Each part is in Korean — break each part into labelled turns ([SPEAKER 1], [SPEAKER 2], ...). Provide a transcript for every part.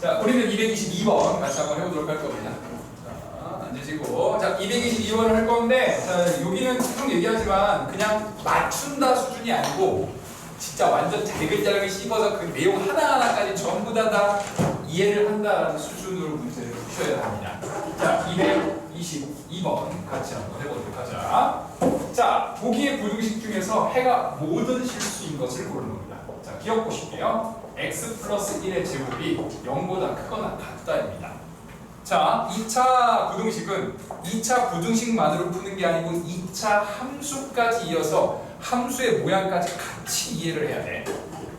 [SPEAKER 1] 자, 우리는 222번 같이 한번 해보도록 할 겁니다. 자, 앉으시고. 자, 222번을 할 건데, 자, 여기는 계속 얘기하지만 그냥 맞춘다 수준이 아니고, 진짜 완전 대글자르게 씹어서 그 내용 하나하나까지 전부 다 이해를 한다는 수준으로 문제를 푸셔야 합니다. 자, 222번 같이 한번 해보도록 하자. 자, 보기의 부등식 중에서 해가 모든 실수인 것을 고르는 겁니다. 자, 기억 보실게요. x 플러스 1의 제곱이 0보다 크거나 같다입니다. 자, 2차 부등식은 2차 부등식만으로 푸는 게 아니고 2차 함수까지 이어서 함수의 모양까지 같이 이해를 해야 돼.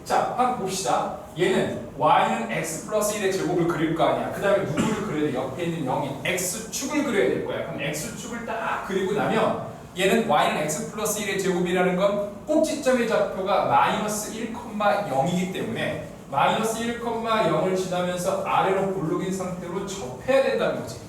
[SPEAKER 1] 자, 한번 봅시다. 얘는 y는 x 플러스 1의 제곱을 그릴 거 아니야. 그 다음에 누구를 그려야 돼? 옆에 있는 0인 x축을 그려야 될 거야. 그럼 x축을 딱 그리고 나면 얘는 y는 x 플러스 1의 제곱이라는 건 꼭지점의 좌표가 마이너스 1,0이기 때문에 마이너스 1,0을 지나면서 아래로 볼록인 상태로 접해야 된다는 거지.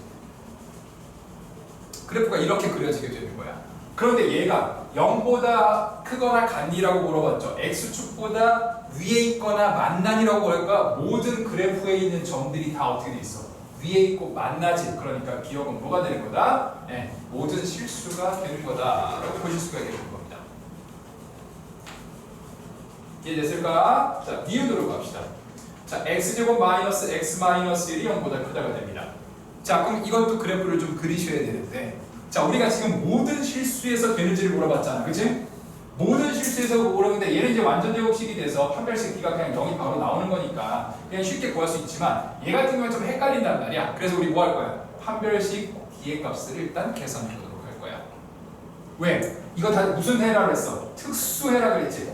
[SPEAKER 1] 그래프가 이렇게 그려지게 되는 거야. 그런데 얘가 0보다 크거나 같니라고 물어봤죠. x축보다 위에 있거나 만나니라고 할까? 모든 그래프에 있는 점들이 다 어떻게 돼 있어? 위에 있고 만나지. 그러니까 기억은 뭐가 되는 거다? 네, 모든 실수가 되는 거다 라고 보실 수가 있는 겁니다. 이해됐을까? 자, 니은으로 갑시다. 자, x제곱 마이너스 x 마이너스 1이 0보다 크다가 됩니다. 자, 그럼 이것도 그래프를 좀 그리셔야 되는데, 자, 우리가 지금 모든 실수에서 되는지를 물어봤잖아, 그치? 모든 실수에서 물어보는데 얘는 이제 완전 제곱식이 돼서 판별식 D가 그냥 0이 바로 나오는 거니까 그냥 쉽게 구할 수 있지만 얘 같은 경우는 좀 헷갈린단 말이야. 그래서 우리 뭐 할 거야? 판별식 D의 값을 일단 계산해 보도록 할 거야. 왜? 이거 다 무슨 해라고 했어? 특수해라 그랬지?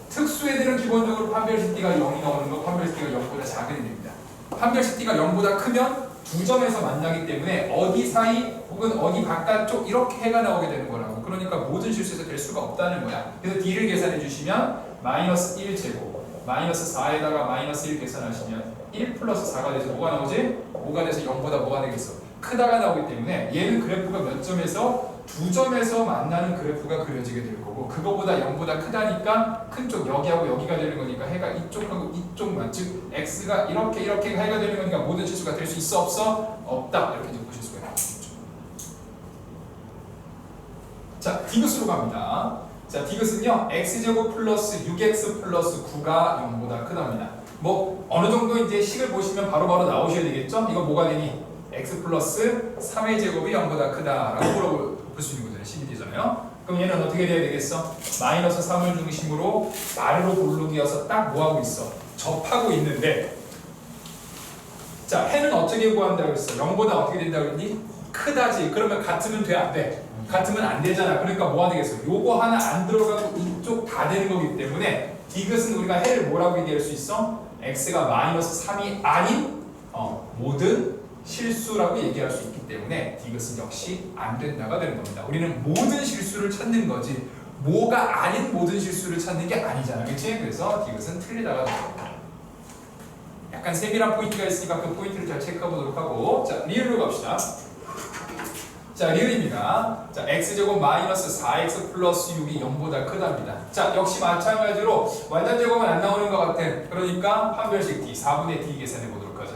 [SPEAKER 1] 특수해들은 기본적으로 판별식 D가 0이 나오는 거, 판별식 D가 0보다 작은 애입니다. 판별식 D가 0보다 크면 두 점에서 만나기 때문에 어디 사이 혹은 어디 바깥쪽 이렇게 해가 나오게 되는 거라고. 그러니까 모든 실수에서 될 수가 없다는 거야. 그래서 D를 계산해 주시면 마이너스 1제곱 마이너스 4에다가 마이너스 1 계산하시면 1 플러스 4가 돼서 뭐가 나오지? 5가 돼서 0보다 뭐가 되겠어? 크다가 나오기 때문에 얘는 그래프가 몇 점에서 두 점에서 만나는 그래프가 그려지게 될 거고, 그거보다 0보다 크다니까 큰 쪽 여기하고 여기가 되는 거니까 해가 이쪽하고 이쪽만, 즉 x가 이렇게 해가 되는 거니까 모든 실수가 될 수 있어 없어? 없다. 이렇게 좀 보실 수가 있는 거죠. 자, 디귿으로 갑니다. 자, 디귿은요 x제곱 플러스 6x 플러스 9가 0보다 크답니다. 뭐 어느 정도 이제 식을 보시면 바로바로 나오셔야 되겠죠? 이거 뭐가 되니? x 플러스 3의 제곱이 0보다 크다라고 물어볼 수 있는 거잖아요. 식이 되잖아요. 그럼 얘는 어떻게 돼야 되겠어? 마이너스 3을 중심으로 아래로 볼록이어서 딱 뭐하고 있어? 접하고 있는데, 자, 해는 어떻게 구한다고 했어? 0보다 어떻게 된다고 했니? 크다지. 그러면 같으면 돼, 안 돼? 같으면 안 되잖아. 그러니까 뭐가 되겠어? 요거 하나 안 들어가고 이쪽 다 되는 거기 때문에 디귿은 우리가 해를 뭐라고 얘기할 수 있어? x가 마이너스 3이 아닌 모든 실수라고 얘기할 수 있기 때문에 디귿은 역시 안 된다가 되는 겁니다. 우리는 모든 실수를 찾는 거지 뭐가 아닌 모든 실수를 찾는 게 아니잖아, 그렇지? 그래서 디귿은 틀리다가 되는 겁니다. 약간 세밀한 포인트가 있으니까 그 포인트를 잘 체크해 보도록 하고, 자, 리을로 갑시다. 자, 리을입니다. 자, x제곱 마이너스 4x 플러스 6이 0보다 크답니다. 자, 역시 마찬가지로 완전 제곱은 안 나오는 것 같아. 그러니까 판별식 D, 4분의 D 계산해 보도록 하자.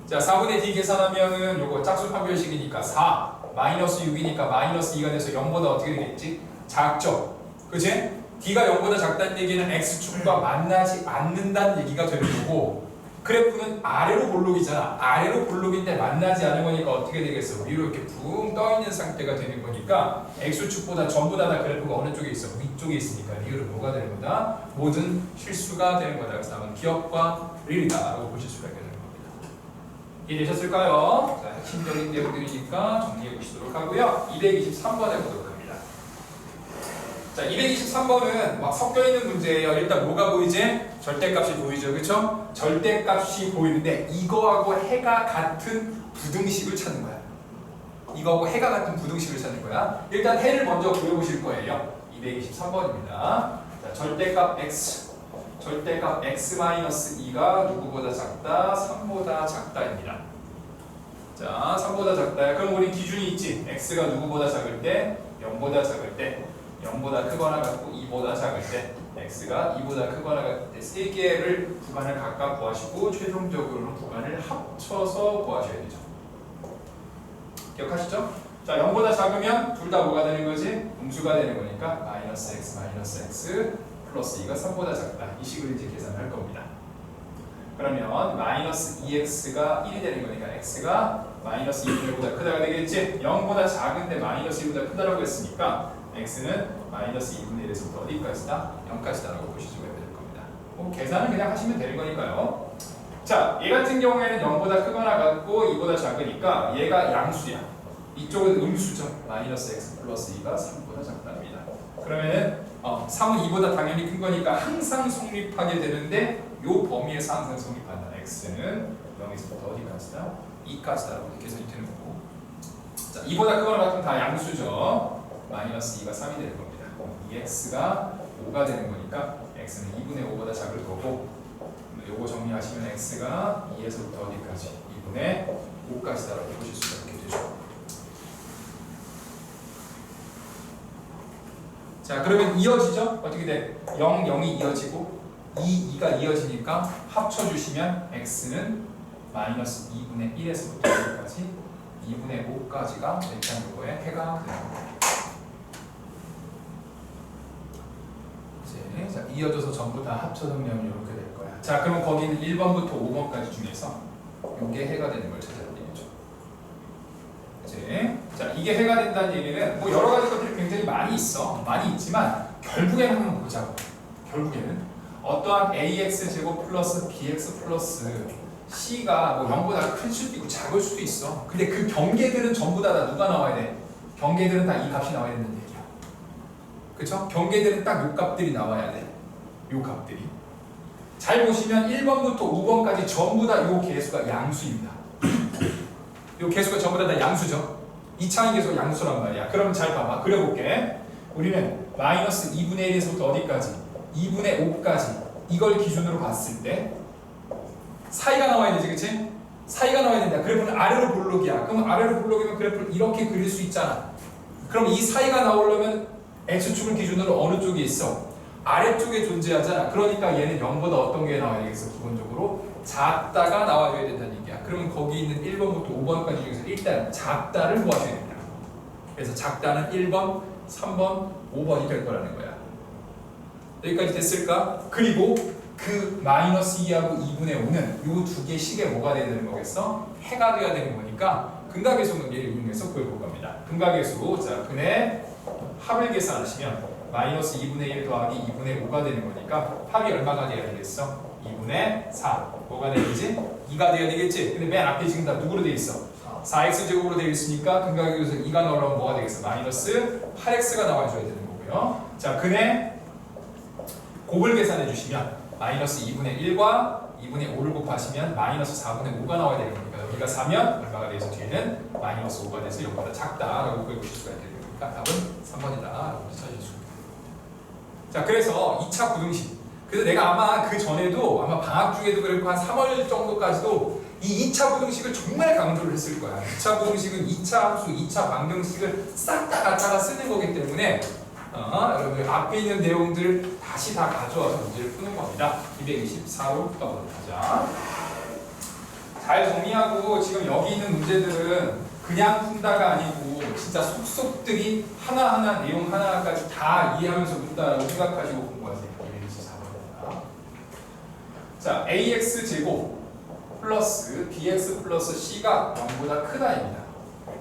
[SPEAKER 1] 자, 4분의 D 계산하면은 요거 짝수 판별식이니까 4 마이너스 6이니까 마이너스 2가 돼서 0보다 어떻게 되겠지? 작죠? 그치? D가 0보다 작다는 얘기는 X축과 만나지 않는다는 얘기가 되는 거고, 그래프는 아래로 볼록이잖아. 아래로 볼록인데 만나지 않은 거니까 어떻게 되겠어? 위로 이렇게 붕 떠있는 상태가 되는 거니까 X축보다 전부 다 그래프가 어느 쪽에 있어? 위쪽에 있으니까 리을은 뭐가 되는 거다? 모든 실수가 되는 거다. 그래서 답은 기억과 리을이다라고 보실 수가 있겠네요. 이해되셨을까요? 자, 핵심적인 내용들이니까 정리해 보시도록 하고요. 223번 해보도록 합니다. 자, 223번은 막 섞여 있는 문제예요. 일단 뭐가 보이지? 절대값이 보이죠, 그렇죠? 절대값이 보이는데 이거하고 해가 같은 부등식을 찾는 거야. 이거하고 해가 같은 부등식을 찾는 거야. 일단 해를 먼저 구해보실 거예요. 223번입니다. 자, 절대값 x. 절대값 x-2가 누구보다 작다? 3보다 작다입니다. 자, 3보다 작다. 그럼 우리 기준이 있지? x가 누구보다 작을 때? 0보다 작을 때, 0보다 크거나 같고 2보다 작을 때. x가 2보다 크거나 같을 때 3개를 구간을 각각 구하시고 최종적으로는 구간을 합쳐서 구하셔야 되죠. 기억하시죠? 자, 0보다 작으면 둘 다 뭐가 되는 거지? 음수가 되는 거니까 마이너스 x 플러스 2가 3보다 작다. 이 식으로 이제 계산을 할 겁니다. 그러면 마이너스 2x가 1이 되는 거니까 x가 마이너스 2분의 1보다 크다가 되겠지? 0보다 작은데 마이너스 2보다 크다라고 했으니까 x는 마이너스 2분의 1에서부터 어디까지다? 0까지다라고 보시면 될 겁니다. 뭐 계산은 그냥 하시면 되는 거니까요. 자, 얘 같은 경우에는 0보다 크거나 같고 2보다 작으니까 얘가 양수야. 이쪽은 음수죠. 마이너스 x 플러스 2가 3보다 작답니다. 그러면은 3은 2보다 당연히 큰 거니까 항상 성립하게 되는데 요 범위에서 항상 성립한다. x는 0에서부터 어디까지다? 2까지다라고 계산이 되는 거고. 자, 2보다 크거나 같으면 다 양수죠. 마이너스 2가 3이 되는 겁니다. 2x가 5가 되는 거니까 x는 2분의 5보다 작을 거고, 요거 정리하시면 x가 2에서부터 어디까지? 2분의 5까지다라고 보실 수가 있게 되죠. 자, 그러면 이어지죠? 어떻게 돼? 0, 0이 이어지고 2, 2가 이어지니까 합쳐주시면 x는 마이너스 2분의 1에서부터 어디까지? 2분의 5까지가 일단 요거의 해가 되는 겁니다. 자, 이어져서 전부 다 합쳐 정리하면 이렇게 될 거야. 자, 그럼 거기는 1번부터 5번까지 중에서 이게 해가 되는 걸 찾아야 되겠죠. 그치? 자, 이게 해가 된다는 얘기는 뭐 여러 가지 것들이 굉장히 많이 있어. 많이 있지만 결국에는 한번 보자고. 결국에는 어떠한 ax 제곱 플러스 bx 플러스 c가 뭐 0보다 클 수도 있고 작을 수도 있어. 근데 그 경계들은 전부 다 누가 나와야 돼? 경계들은 다 이 값이 나와야 된다는 얘기야. 그쵸? 경계들은 딱 요 값들이 나와야 돼. 요 값들이. 잘 보시면 1번부터 5번까지 전부 다 요 개수가 양수입니다. 요 개수가 전부 다 양수죠. 2차의 개수가 양수란 말이야. 그럼 잘 봐봐. 그려볼게. 우리는 마이너스 2분의 1에서부터 어디까지? 2분의 5까지. 이걸 기준으로 봤을 때 사이가 나와야 되지, 그치? 사이가 나와야 된다. 그래프는 아래로 볼록이야. 그럼 아래로 볼록이면 그래프를 이렇게 그릴 수 있잖아. 그럼 이 사이가 나오려면 x축을 기준으로 어느 쪽에 있어? 아래쪽에 존재하잖아. 그러니까 얘는 0보다 어떤 게 나와야 되겠어? 기본적으로 작다가 나와줘야 된다는 얘기야. 그러면 거기 있는 1번부터 5번까지 중에서 일단 작다를 모아줘야 된다. 그래서 작다는 1번, 3번, 5번이 될 거라는 거야. 여기까지 됐을까? 그리고 그 마이너스 2하고 2분의 5는 이 두 개 식에 뭐가 돼야 되는 거겠어? 해가 돼야 되는 거니까 근각계수 관계를 이용해서 구해볼 겁니다. 근각계수, 자, 근의 합을 계산하시면 마이너스 2분의 1 더하기 2분의 5가 되는 거니까 합이 얼마가 돼야 되겠어? 2분의 4. 뭐가 되겠지? 2가 돼야 되겠지? 근데 맨 앞에 지금 다 누구로 돼 있어? 4x제곱으로 되어 있으니까 근각계수에서 2가 나오려면 뭐가 되겠어? 마이너스 8x가 나와줘야 되는 거고요. 자, 근의 곱을 계산해 주시면 마이너스 2분의 1과 2분의 5를 곱하시면 마이너스 4분의 5가 나와야 되는 거니까 여기가 4면 얼마가 돼서 뒤에는 마이너스 5가 돼서 0보다 작다라고 구해보실 수가 있게 되니까 답은 3번이다라고 찾으실 수 있습니다. 자, 그래서 2차 구등식. 그래서 내가 아마 그 전에도 아마 방학 중에도 그랬고 한 3월 정도까지도 이 2차 구등식을 정말 강조를 했을 거야. 2차 구등식은 2차 함수, 2차 방정식을 싹 다 갖다가 쓰는 거기 때문에 여러분들 앞에 있는 내용들을 다시 다 가져와서 문제를 푸는 겁니다. 224로 가보도록 하자. 잘 정리하고 지금 여기 있는 문제들은 그냥 푼다가 아니고 진짜 속속들이 하나하나 내용 하나까지 다 이해하면서 문다라고 생각하시고 공부하세요. 224번입니다. 자, ax 제곱 플러스 bx 플러스 c가 0보다 크다입니다.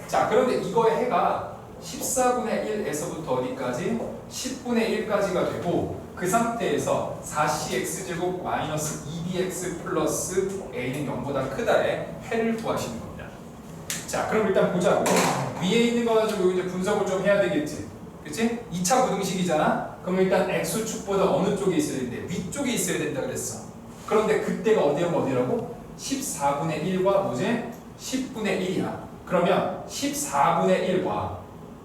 [SPEAKER 1] 자, 그런데 이거의 해가 14분의 1에서부터 어디까지? 10분의 1까지가 되고 그 상태에서 4cx제곱 마이너스 2bx 플러스 a는 0보다 크다의 해를 구하시는 겁니다. 자, 그럼 일단 보자고. 위에 있는 거 가지고 이제 분석을 좀 해야 되겠지. 그치? 2차 부등식이잖아? 그럼 일단 x축보다 어느 쪽에 있어야 되는데? 위쪽에 있어야 된다 그랬어. 그런데 그때가 어디라고? 14분의 1과 뭐지? 10분의 1이야. 그러면 14분의 1과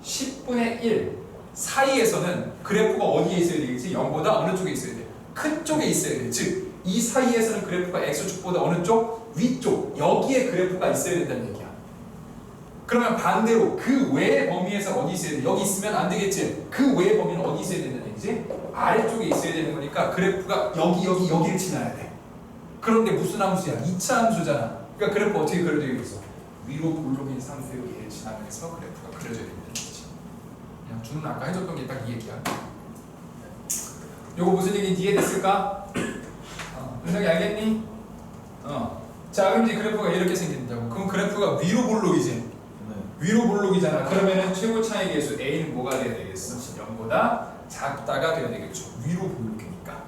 [SPEAKER 1] 10분의 1 사이에서는 그래프가 어디에 있어야 되겠지? 0보다 어느 쪽에 있어야 돼? 큰 쪽에 있어야 돼. 즉, 이 사이에서는 그래프가 x축보다 어느 쪽? 위쪽. 여기에 그래프가 있어야 된다는 얘기야. 그러면 반대로 그 외의 범위에서 어디 있어야 돼? 여기 있으면 안 되겠지? 그 외의 범위는 어디 있어야 된다는 얘기야? 어디지? 아래쪽에 있어야 되는 거니까 그래프가 여기를 지나야 돼. 그런데 무슨 함수야? 2차 함수잖아. 그러니까 그래프 어떻게 그려져있어? 위로 볼록인 상태로 얘를 지나면서 그래프가 그려져야 된다는 거지. 그냥 준은 아까 해줬던 게 딱 이 얘기야. 요거 무슨 얘기인지 이해됐을까? 은석이 알겠니? 자, 그럼 이제 그래프가 이렇게 생긴다고. 그럼 그래프가 위로 볼록이지? 네. 위로 볼록이잖아. 그러면은 최고 차이 계수 A는 뭐가 돼야 되겠어? 0보다 작다가 돼야 되겠죠. 위로 볼록이니까.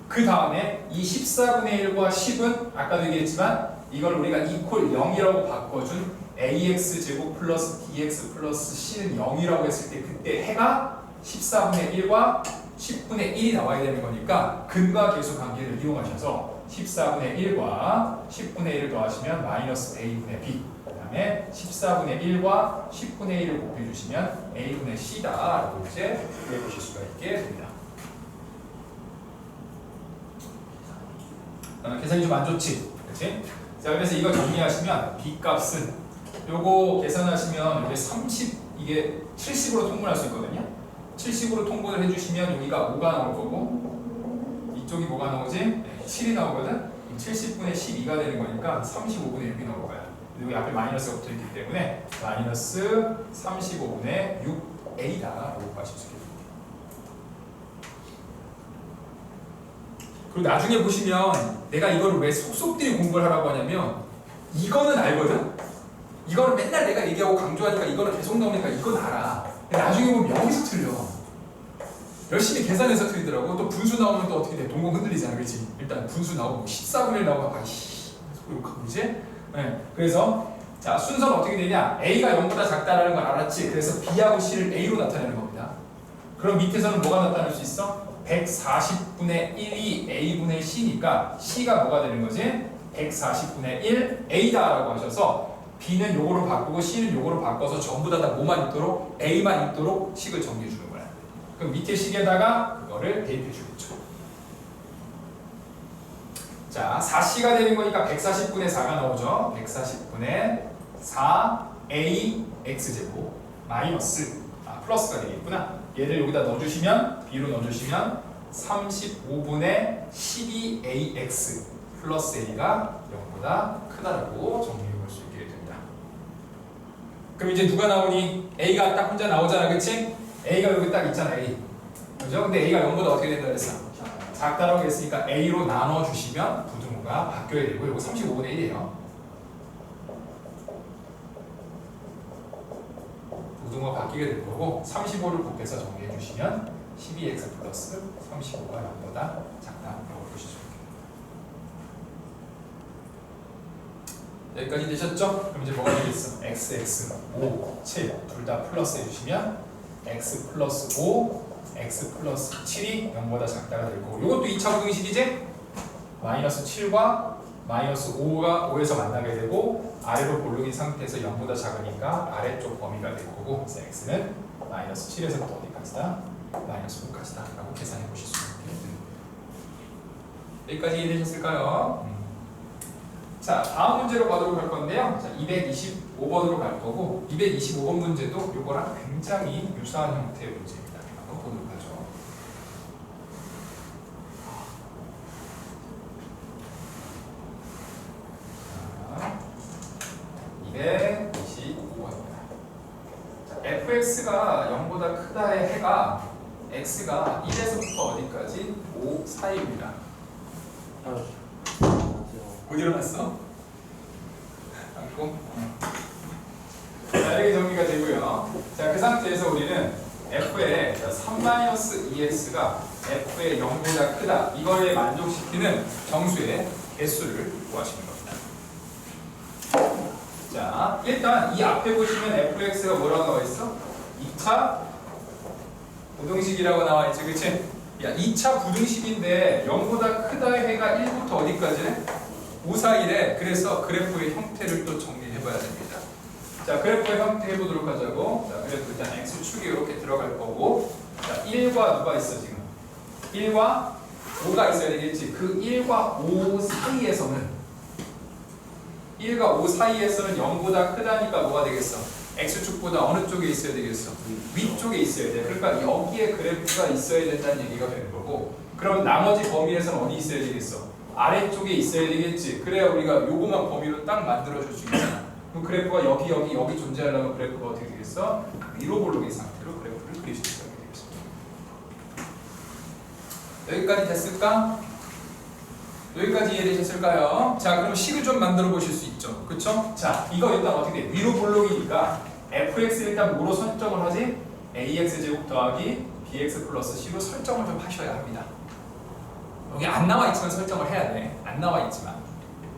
[SPEAKER 1] 그 다음에 이 14분의 1과 10은 아까도 얘기했지만 이걸 우리가 이퀄 0이라고 바꿔준 AX 제곱 플러스 BX 플러스 C는 0이라고 했을 때 그때 해가 14분의 1과 10분의 1이 나와야 되는 거니까 근과 계수 관계를 이용하셔서 14분의 1과 10분의 1을 더하시면 마이너스 A분의 B, 그 다음에 14분의 1과 10분의 1을 곱해주시면 A분의 C다 라고 이제 구해보실 수가 있게 됩니다. 계산이 좀 안 좋지? 그렇지? 자, 그래서 이거 정리하시면 B 값은 요거 계산하시면 이게 30, 이게 70으로 통분할 수 있거든요. 70으로 통분을 해주시면 여기가 5가 나올 거고 이쪽이 뭐가 나오지? 네, 7이 나오거든? 70분의 12가 되는 거니까 35분의 6이 나올 거야. 여기 앞에 마이너스가 붙어 있기 때문에 마이너스 35분의 6A다 라고 하실 수 있겠습니다. 그리고 나중에 보시면 내가 이거를 왜 속속들이 공부를 하라고 하냐면 이거는 알거든? 이거는 맨날 내가 얘기하고 강조하니까 이거는 계속 나오니까 이건 알아. 근데 나중에 보면 여기서 틀려. 열심히 계산해서 틀리더라고. 또 분수 나오면 또 어떻게 돼? 동공 흔들리잖아, 그렇지? 일단 분수 나오고 14분의 1 나오고 아이씨 욕하고 이제. 네. 그래서 자 순서는 어떻게 되냐? A가 0보다 작다라는 걸 알았지? 그래서 B하고 C를 A로 나타내는 겁니다. 그럼 밑에서는 뭐가 나타날 수 있어? 140분의 1이 A분의 C니까 C가 뭐가 되는 거지? 140분의 1 A다라고 하셔서 B는 요거로 바꾸고 C는 요거로 바꿔서 전부 다 뭐만 있도록 A만 있도록 식을 정리해 주는 거야. 그럼 밑에 식에다가 그거를 대입해 주겠죠. 자, 4C가 되는 거니까 140분의 4가 나오죠. 140분의 4 A X제곱 마이너스 플러스가 되겠구나. 얘를 여기다 넣어주시면 B로 넣어주시면 35분의 12AX 플러스 A가 0보다 크다라고 정리해 볼 수 있게 됩니다. 그럼 이제 누가 나오니? A가 딱 혼자 나오잖아, 그치? A가 여기 딱 있잖아, A. 그죠? 근데 A가 0보다 어떻게 된다 그랬어? 작다라고 했으니까 A로 나눠주시면 부등호가 바뀌어야 되고 이거 35분의 1이에요. 부등호가 바뀌게 될 거고 35를 곱해서 정리해 주시면 12x 플러스 35가 0보다 작다라고 보실 수 있겠네요. 여기까지 되셨죠? 그럼 이제 뭐가 되겠어? x, 5, 7 둘 다 플러스 해주시면 x 플러스 5, x 플러스 7이 0보다 작다가 될 거고 이것도 2차 부등식이지? 마이너스 7과 마이너스 5가 5에서 만나게 되고 아래로 볼록인 상태에서 0보다 작으니까 아래쪽 범위가 될 거고 그래서 x는 마이너스 7에서부터 어디까지다? 마이너스 5까지다 라고 계산해 보실 수 있겠습니다. 여기까지 이해되셨을까요? 자, 다음 문제로 가도록 할 건데요. 자, 225번으로 갈 거고 225번 문제도 요거랑 굉장히 유사한 형태의 문제입니다. 한번 보도록 하죠. 자, 225번입니다. 자, fx가 0보다 크다의 해가 x가 1에서부터 어디까지? 5 사이입니다. 못 일어났어? 앉고? 자, 이렇게 정리가 되고요. 자, 그 상태에서 우리는 f의 3-2x가 f의 0보다 크다 이거에 만족시키는 정수의 개수를 구하시는 겁니다. 자, 일단 이 앞에 보시면 fx가 뭐라고 나와 있어? 2차 부등식이라고 나와 있지, 그치? 야, 2차 부등식인데 0보다 크다의 해가 1부터 어디까지래? 5 사이래. 그래서 그래프의 형태를 또 정리해 봐야 됩니다. 자, 그래프의 형태 해보도록 하자고. 자, 그래프 일단 x축이 이렇게 들어갈 거고 자, 1과 누가 있어 지금? 1과 5가 있어야 되겠지. 그 1과 5 사이에서는 1과 5 사이에서는 0보다 크다니까 뭐가 되겠어? x축보다 어느 쪽에 있어야 되겠어? 위쪽에 있어야 돼. 그러니까 여기에 그래프가 있어야 된다는 얘기가 되는 거고, 그럼 나머지 범위에서는 어디 있어야 되겠어? 아래쪽에 있어야 되겠지. 그래야 우리가 요거만 범위로 딱 만들어줄 수 있잖아. 그럼 그래프가 여기 존재하려면 그래프가 어떻게 되겠어? 위로 볼록인 상태로 그래프를 그릴 수 있어야 되겠습니다. 여기까지 됐을까? 여기까지 이해되셨을까요? 자, 그럼 식을 좀 만들어 보실 수 있죠. 그쵸? 자, 이거 일단 어떻게 돼? 위로 볼록이니까 fx를 일단 뭐로 설정을 하지? ax제곱 더하기 bx 플러스 c로 설정을 좀 하셔야 합니다. 여기 안 나와 있지만 설정을 해야 돼. 안 나와 있지만.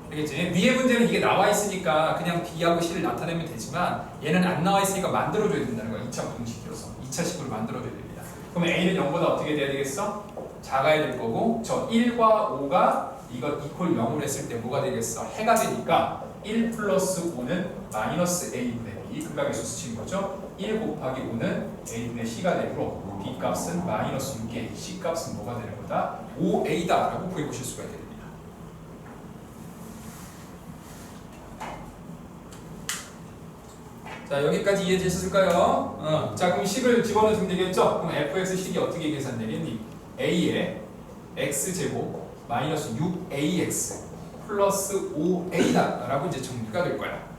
[SPEAKER 1] 알겠지? 위에 문제는 이게 나와 있으니까 그냥 b하고 c를 나타내면 되지만 얘는 안 나와 있으니까 만들어줘야 된다는 거야. 2차 부등식이어서. 2차 식으로 만들어줘야 됩니다. 그럼 a는 0보다 어떻게 돼야 되겠어? 작아야 될 거고, 저 1과 5가 이거 이퀄 0으로 했을 때 뭐가 되겠어? 해가 되니까 1 플러스 5는 마이너스 a분의 b, 극각의 수 쓰신 거죠? 1 곱하기 5는 a분의 c가 되고, b 값은 마이너스 6a, c 값은 뭐가 되는 거다? 5a다 라고 구해보실 수가 있습니다. 자, 여기까지 이해되셨을까요? 자, 그럼 식을 집어넣으면 되겠죠? 그럼 fx 식이 어떻게 계산되겠니? a의 x제곱 마이너스 6ax 플러스 5a다 라고 이제 정리가 될 거야.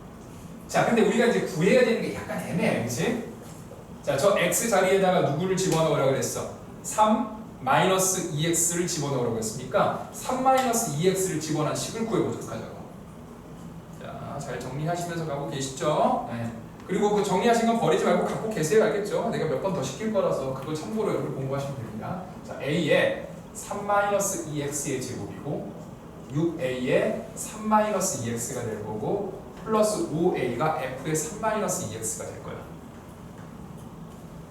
[SPEAKER 1] 자, 근데 우리가 이제 구해야 되는 게 약간 애매해, 그치? 자, 저 x 자리에다가 누구를 집어넣으라고 그랬어? 3 마이너스 2x를 집어넣으라고 했으니까 3 마이너스 2x를 집어넣은 식을 구해보도록 하자고. 자, 잘 정리하시면서 가고 계시죠? 네. 그리고 그 정리하신 건 버리지 말고 갖고 계세요, 알겠죠? 내가 몇 번 더 시킬 거라서 그걸 참고로 여러분 공부하시면 됩니다. 자, a에 3-2x의 제곱이고 6a에 3-2x가 될 거고 플러스 5a가 f의 3-2x가 될 거야.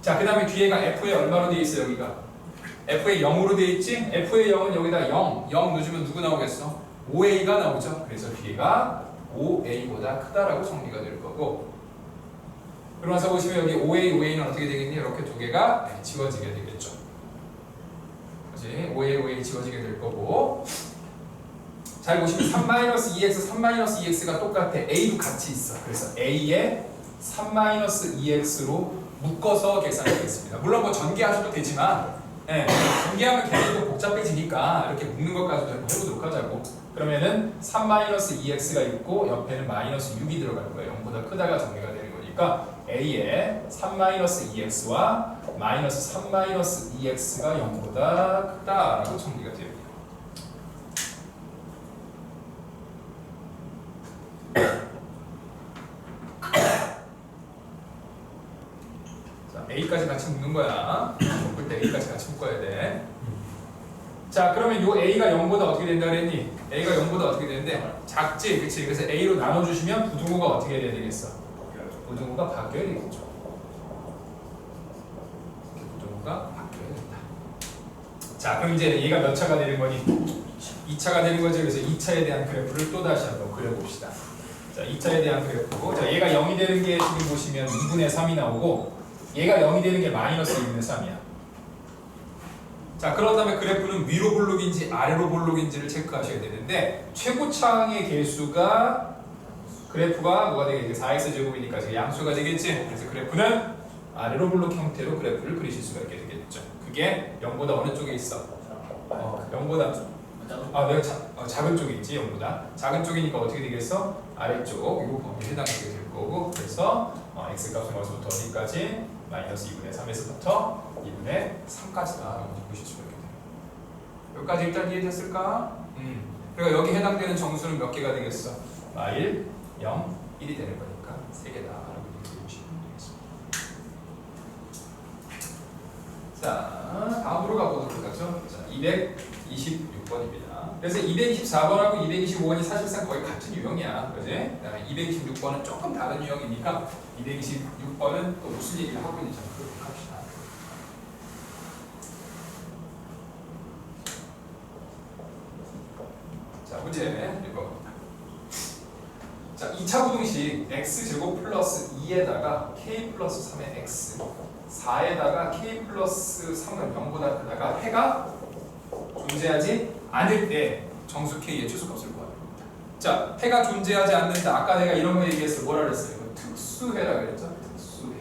[SPEAKER 1] 자, 그 다음에 뒤에가 f의 얼마로 되어 있어? 여기가 f의 0으로 되어 있지? f의 0은 여기다 0 넣어주면 누구 나오겠어? 5a가 나오죠. 그래서 뒤에가 5a보다 크다라고 정리가 될 거고, 그러면서 보시면 여기 5a는 어떻게 되겠니? 이렇게 두 개가 지워지게 되겠죠. 그치? 5a 지워지게 될 거고, 잘 보시면 3-2x, 3-2x가 똑같아. a도 같이 있어. 그래서 a에 3-2x로 묶어서 계산하겠습니다. 물론 뭐 전개하셔도 되지만, 전개하면 걔네도 복잡해지니까 이렇게 묶는 것까지도 해보도록 하자고. 그러면은 3-2x가 있고 옆에는 마이너스 6이 들어갈 거예요. 0보다 크다가 정리가 되는 거니까 a에 3-2x와 마이너스 3-2x가 0보다 크다라고 정리가 됩니다. 자, a까지 같이 묶는 거야. 묶을 때 a까지 같이 묶어야 돼. 자, 그러면 요 a가 0보다 어떻게 된다 그랬니? a가 0보다 어떻게 되는데? 작지, 그치? 그래서 a로 나눠주시면 부등호가 어떻게 돼야 되겠어? 부등호가 바뀌어야 되겠죠. 부등호가 바뀌어야 된다. 자, 그럼 이제 얘가 몇 차가 되는 거니? 2차가 되는 거죠. 그래서 2차에 대한 그래프를 또 다시 한번 그려봅시다. 자, 2차에 대한 그래프. 자, 얘가 0이 되는 게 지금 보시면 2분의 3이 나오고, 얘가 0이 되는 게 마이너스 2분의 3이야. 자, 그렇다면 그래프는 위로 볼록인지 아래로 볼록인지를 체크하셔야 되는데, 최고차항의 개수가 그래프가 뭐가 되겠지? 4x 제곱이니까 지금 양수가 되겠지? 그래서 그래프는 아래로 볼록 형태로 그래프를 그리실 수가 있게 되겠죠. 그게 0보다 어느 쪽에 있어? 0보다 내가 작은 쪽에 있지. 0보다 작은 쪽이니까 어떻게 되겠어? 아래쪽 이 범위에 해당하게 될 거고, 그래서 x 값은 어디서부터 어디까지? 마이너스 2분의 3에서부터 2분의 3까지다 보실 수가 있게 돼요. 여기까지 일단 이해됐을까? 그리고 여기 해당되는 정수는 몇 개가 되겠어? 1, 0, 1이 되는 거니까 3개다 라고 얘기해 주시면 되겠습니다. 자, 다음으로 가보도록 하죠. 자, 226번입니다. 그래서 224번하고 225번이 사실상 거의 같은 유형이야. 그지? 그다음에 226번은 조금 다른 유형이니까 226번은 또 무슨 얘기를 하고 있는지 한번 보도록 합시다. 자, 문제 읽어봅니다. 자, 2차 부등식 x제곱 플러스 2에다가 k 플러스 3의 x 4에다가 k 플러스 3은 0보다 크다가 해가 존재하지 않을 때 정수 k의 최소값을 구하는 겁니다. 자, 해가 존재하지 않는다. 아까 내가 이런 거 얘기했어. 뭐라 그랬어요? 특수해라 그랬죠? 특수해.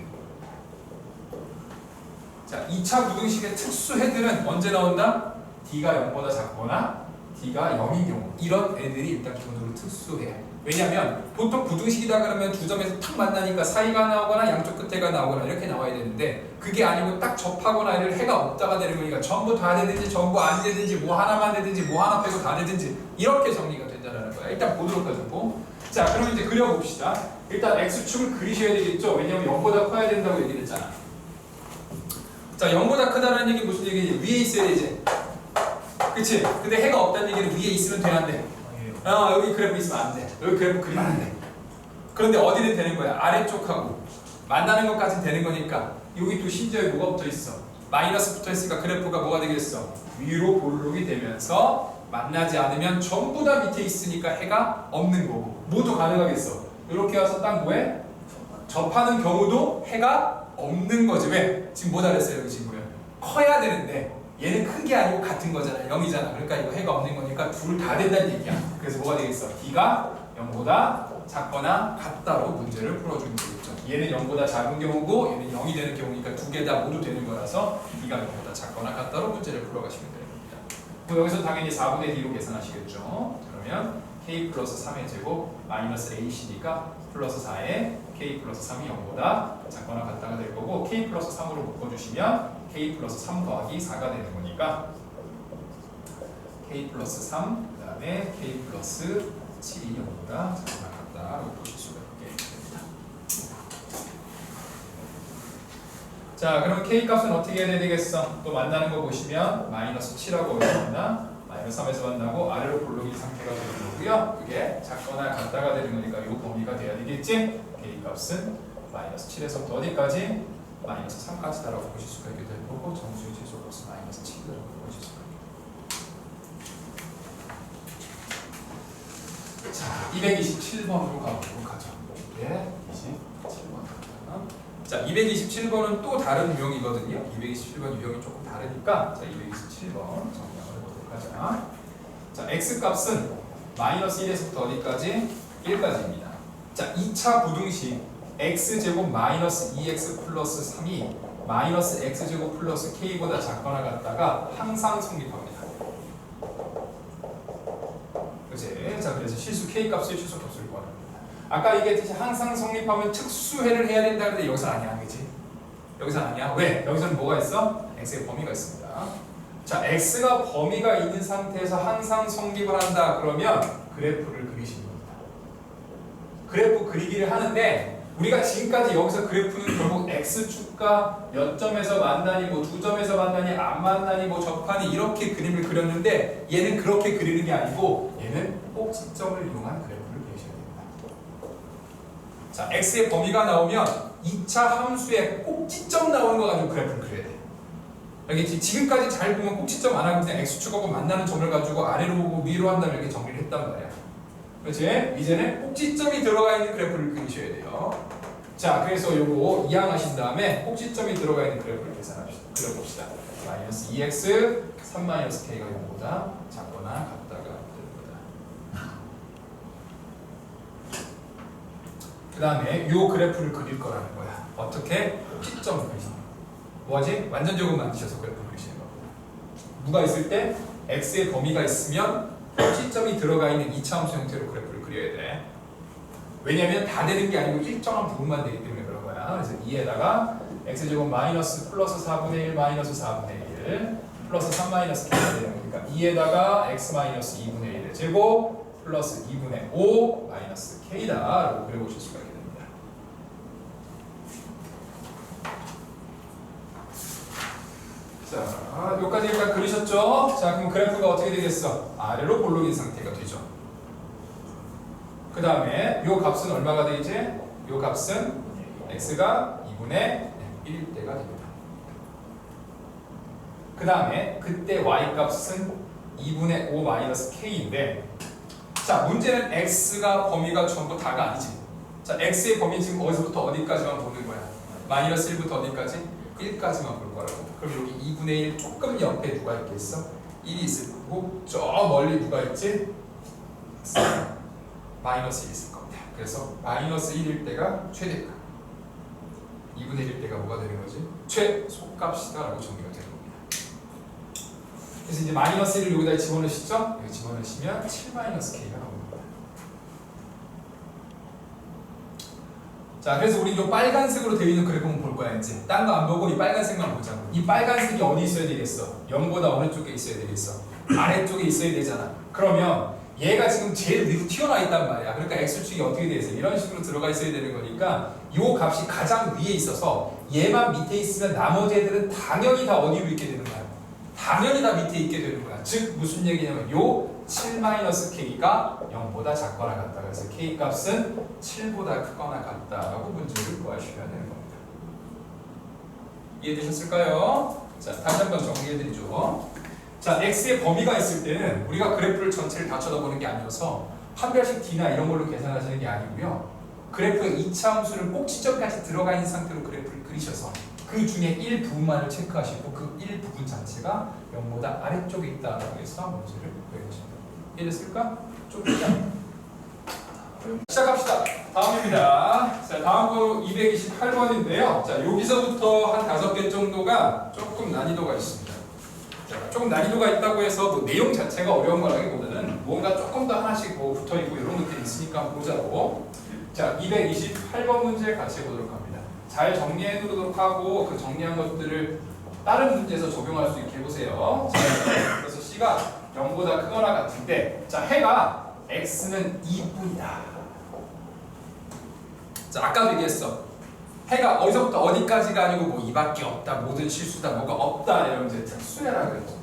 [SPEAKER 1] 자, 2차 부등식의 특수해들은 언제 나온다? D가 0보다 작거나 D가 0인 경우. 이런 애들이 일단 기본적으로 특수해. 왜냐면 보통 부등식이다 그러면 두 점에서 탁 만나니까 사이가 나오거나 양쪽 끝에가 나오거나 이렇게 나와야 되는데 그게 아니고 딱 접하거나 이를 해가 없다가 되는 거니까 전부 다 되든지 전부 안 되든지 뭐 하나만 되든지 뭐 하나 빼고 다 되든지 이렇게 정리가 된다는 거야. 일단 보도록 하자고. 자, 그럼 이제 그려봅시다. 일단 X축을 그리셔야 되겠죠. 왜냐면 0보다 커야 된다고 얘기를 했잖아. 자, 0보다 크다는 얘기 무슨 얘기지? 위에 있어야 되지. 그치? 근데 해가 없다는 얘기는 위에 있으면 돼, 안 돼? 여기 그래프 있으면 안 돼. 여기 그래프 그리면 안 돼. 그런데 어디는 되는 거야? 아래쪽하고 만나는 것까지는 되는 거니까 여기 또 심지어 뭐가 붙어 있어? 마이너스 붙어 있으니까 그래프가 뭐가 되겠어? 위로 볼록이 되면서 만나지 않으면 전부 다 밑에 있으니까 해가 없는 거고 모두 가능하겠어. 이렇게 와서 딱 뭐해? 접하는 경우도 해가 없는 거지. 왜? 지금 뭐 잘했어요? 여기 지금 커야 되는데 얘는 큰 게 아니고 같은 거잖아. 0이잖아. 그러니까 이거 해가 없는 거니까 둘 다 된다는 얘기야. 그래서 뭐가 되겠어? D가 0보다 작거나 같다로 문제를 풀어주는 거겠죠. 얘는 0보다 작은 경우고 얘는 0이 되는 경우니까 두 개 다 모두 되는 거라서 D가 0보다 작거나 같다로 문제를 풀어가시면 되는 겁니다. 그럼 여기서 당연히 4분의 D로 계산하시겠죠. 그러면 K 플러스 3의 제곱 마이너스 ACD가 플러스 4에 K 플러스 3이 0보다 작거나 같다가 될 거고 K 플러스 3으로 묶어주시면 K 플러스 3 더하기 4가 되는 거니까 K 플러스 3, 그 다음에 K 플러스 7이 0보다 작거나 같다라고 보실 수가 있게 됩니다. 자, 그럼 K 값은 어떻게 해야 되겠어? 또 만나는 거 보시면 마이너스 7하고 어디서 만나? 마이너스 3에서 만나고 아래로 볼록인 상태가 되는 거고요. 그게 작거나 같다가 되는 거니까 이 범위가 돼야 되겠지? K 값은 마이너스 7에서부터 어디까지? 마이너스 3까지다라고 보실 수가 있게 될 거고 정수의 최소값은 마이너스 7이라고 보실 수가 있게 됩니다. 자, 227번으로 가보도록 하죠. 네, 27번 가자. 자, 227번은 또 다른 유형이거든요. 227번 유형이 조금 다르니까 자, 227번 정리를 해보도록 하자. 자, X값은 마이너스 1에서부터 어디까지? 1까지입니다. 자, 2차 부등식 x제곱 마이너스 2x 플러스 3이 마이너스 x제곱 플러스 k보다 작거나 같다가 항상 성립합니다. 그치? 자, 그래서 실수 k값의 최소값을 구하는 겁니다. 아까 얘기했듯이 항상 성립하면 특수해를 해야 된다 그랬는데 여기서 아니야, 그치? 여기서 아니야. 왜? 여기서는 뭐가 있어? x의 범위가 있습니다. 자, x가 범위가 있는 상태에서 항상 성립을 한다 그러면 그래프를 그리시는 겁니다. 그래프 그리기를 하는데 우리가 지금까지 여기서 그래프는 결국 x축과 몇 점에서 만나니 뭐 두 점에서 만나니 안 만나니 뭐 접하니 이렇게 그림을 그렸는데 얘는 그렇게 그리는 게 아니고 얘는 꼭지점을 이용한 그래프를 그리셔야 됩니다. 자, x의 범위가 나오면 2차 함수에 꼭지점 나오는 거 가지고 그래프를 그려야 돼. 알겠지? 지금까지 잘 보면 꼭지점 안 하고 그냥 x축하고 만나는 점을 가지고 아래로 보고 위로 한다면 이렇게 정리를 했단 말이야. 그렇지? 이제는 꼭지점이 들어가 있는 그래프를 그리셔야 돼요. 자, 그래서 요거 이항하신 다음에 꼭지점이 들어가 있는 그래프를 계산합시다. 그려봅시다. 마이너스 2x 3 마이너스 k가 0보다 작거나 같다가 되는 거다. 그 다음에 요 그래프를 그릴 거라는 거야. 어떻게? 꼭지점을 그리시는 거야. 뭐지? 완전 제곱 만드셔서 그래프를 그리시는 겁니다. 누가 있을 때? x의 범위가 있으면 꼭지점이 들어가 있는 2차 함수 형태로 그래프를 그려야 돼. 왜냐면 다 되는 게 아니고 일정한 부분만 되기 때문에 그런 거야. 그래서 2에다가 x제곱 마이너스 플러스 4분의 1 마이너스 4분의 1 플러스 3 마이너스 k가 되는 거니까 2에다가 x 마이너스 2분의 1의 제곱 플러스 2분의 5 마이너스 k다 라고 그려보실 수가 있게 됩니다. 자, 여기까지 일단 그리셨죠? 자, 그럼 그래프가 어떻게 되겠어? 아래로 볼록인 상태가 되죠. 그 다음에 요 값은 얼마가 되지? 요 값은 x가 2분의 1일 때가 됩니다. 그 다음에 그때 y 값은 2분의 5 마이너스 k인데 자, 문제는 x가 범위가 전부 다가 아니지. 자, x의 범위 지금 어디서부터 어디까지만 보는 거야? 마이너스 1부터 어디까지? 1까지만 볼 거라고. 그럼 여기 2분의 1 조금 옆에 누가 있겠어? 1이 있을 거고 저 멀리 누가 있지? 마이너스 1이 있을 겁니다. 그래서 마이너스 1일 때가 최대값, 2분의 1일 때가 뭐가 되는 거지? 최소값이다라고 정리가 되는 겁니다. 그래서 이제 마이너스 1을 여기다 집어넣으시죠? 여기 집어넣으시면 7-k가 나옵니다. 자, 그래서 우리 좀 빨간색으로 되어 있는 그래프만 볼 거야. 이제 딴 거 안 보고 이 빨간색만 보자고. 이 빨간색이 어디 있어야 되겠어? 0보다 어느 쪽에 있어야 되겠어? 아래쪽에 있어야 되잖아. 그러면 얘가 지금 제일 위로 튀어나와 있단 말이야. 그러니까 x축이 어떻게 돼 있어? 이런 식으로 들어가 있어야 되는 거니까 요 값이 가장 위에 있어서 얘만 밑에 있으면 나머지 애들은 당연히 다 어디로 있게 되는 거야? 당연히 다 밑에 있게 되는 거야. 즉 무슨 얘기냐면 요 7-k가 0보다 작거나 같다. 그래서 k 값은 7보다 크거나 같다라고 문제를 구하셔야 되는 겁니다. 이해되셨을까요? 자, 다시 한번 정리해드리죠. 자, x의 범위가 있을 때는 우리가 그래프를 전체를 다 쳐다보는 게 아니어서 판별식 d나 이런 걸로 계산하시는 게 아니고요. 그래프의 2차 함수를 꼭 지점까지 들어가 있는 상태로 그래프를 그리셔서 그 중에 일부분만을 체크하시고 그 일부분 자체가 0보다 아래쪽에 있다라고 해서 문제를 구해주십니다. 이해됐을까? 좀 시작합시다. 다음입니다. 자, 다음 거 228번인데요. 자, 여기서부터 한 5개 정도가 조금 난이도가 있습니다. 자, 조금 난이도가 있다고 해서 뭐 내용 자체가 어려운 거라기보다는 뭔가 조금 더 하나씩 뭐 붙어있고 이런 것들이 있으니까 보자고. 자, 228번 문제 같이 해보도록 합니다. 잘 정리해 두도록 하고 그 정리한 것들을 다른 문제에서 적용할 수 있게 해보세요. 자, 그래서 C가 0보다 크거나 같은데, 자, 해가 X는 2분이다. 자, 아까도 얘기했어. 해가 어디서부터 어디까지가 아니고 뭐 이밖에 없다, 모든 실수다, 뭐가 없다 이러면 이제 특수해라 그랬죠.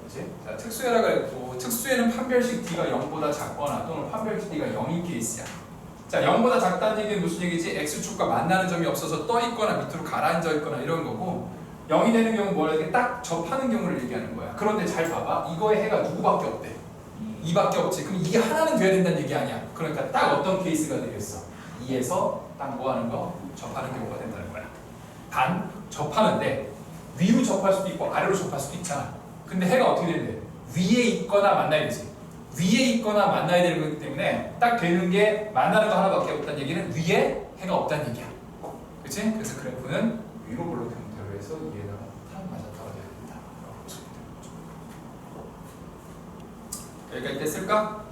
[SPEAKER 1] 그치? 자, 특수해라 그랬고, 특수해는 판별식 D가 0보다 작거나 또는 판별식 D가 0인 케이스야. 자, 0보다 작다는 얘기는 무슨 얘기지? X축과 만나는 점이 없어서 떠 있거나 밑으로 가라앉아 있거나 이런 거고, 0이 되는 경우는 뭐라 이렇게 딱 접하는 경우를 얘기하는 거야. 그런데 잘 봐봐. 이거의 해가 누구밖에 없대? 2밖에 없지. 그럼 이게 하나는 돼야 된다는 얘기 아니야. 그러니까 딱 어떤 케이스가 되겠어? 2에서 딱 뭐 하는 거? 접하는 경우가 된다는 거야. 단, 접하는데 위로 접할 수도 있고 아래로 접할 수도 있잖아. 근데 해가 어떻게 되는데? 위에 있거나 만나야 되지. 위에 있거나 만나야 되는 거기 때문에 딱 되는 게 만나는 거 하나밖에 없다는 얘기는 위에 해가 없다는 얘기야. 그치? 그래서 그래프는 위로 블록 형태로 해서 위에다가 탁 맞아떨어져야 된다. 여기까지 됐을까?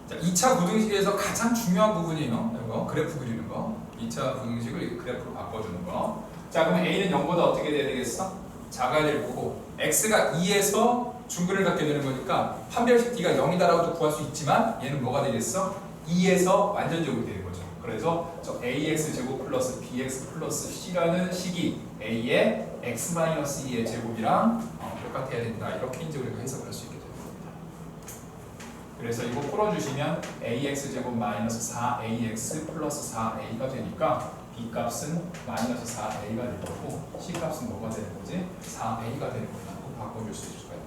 [SPEAKER 1] 자, 2차 부등식에서 가장 중요한 부분이에요. 이거 그래프 그리는 거. 2차 부등식을 그래프로 바꿔주는 거. 자, 그러면 A는 0보다 어떻게 돼야 되겠어? 작아야 될 거고, X가 2에서 중근을 갖게 되는 거니까 판별식 D가 0이다라고도 구할 수 있지만 얘는 뭐가 되겠어? 2에서 완전제곱이 되는 거죠. 그래서 저 AX제곱 플러스 BX 플러스 C라는 식이 A의 X-2의 제곱이랑 똑같아야 된다. 이렇게 이제 우리가 해석할 수 있게 됩니다. 그래서 이거 풀어주시면 AX제곱 마이너스 4AX 플러스 4A가 되니까 B값은 마이너스 4A가 될 거고 C값은 뭐가 되는 거지? 4A가 되는 거라고 바꿔줄 수 있을 거예요.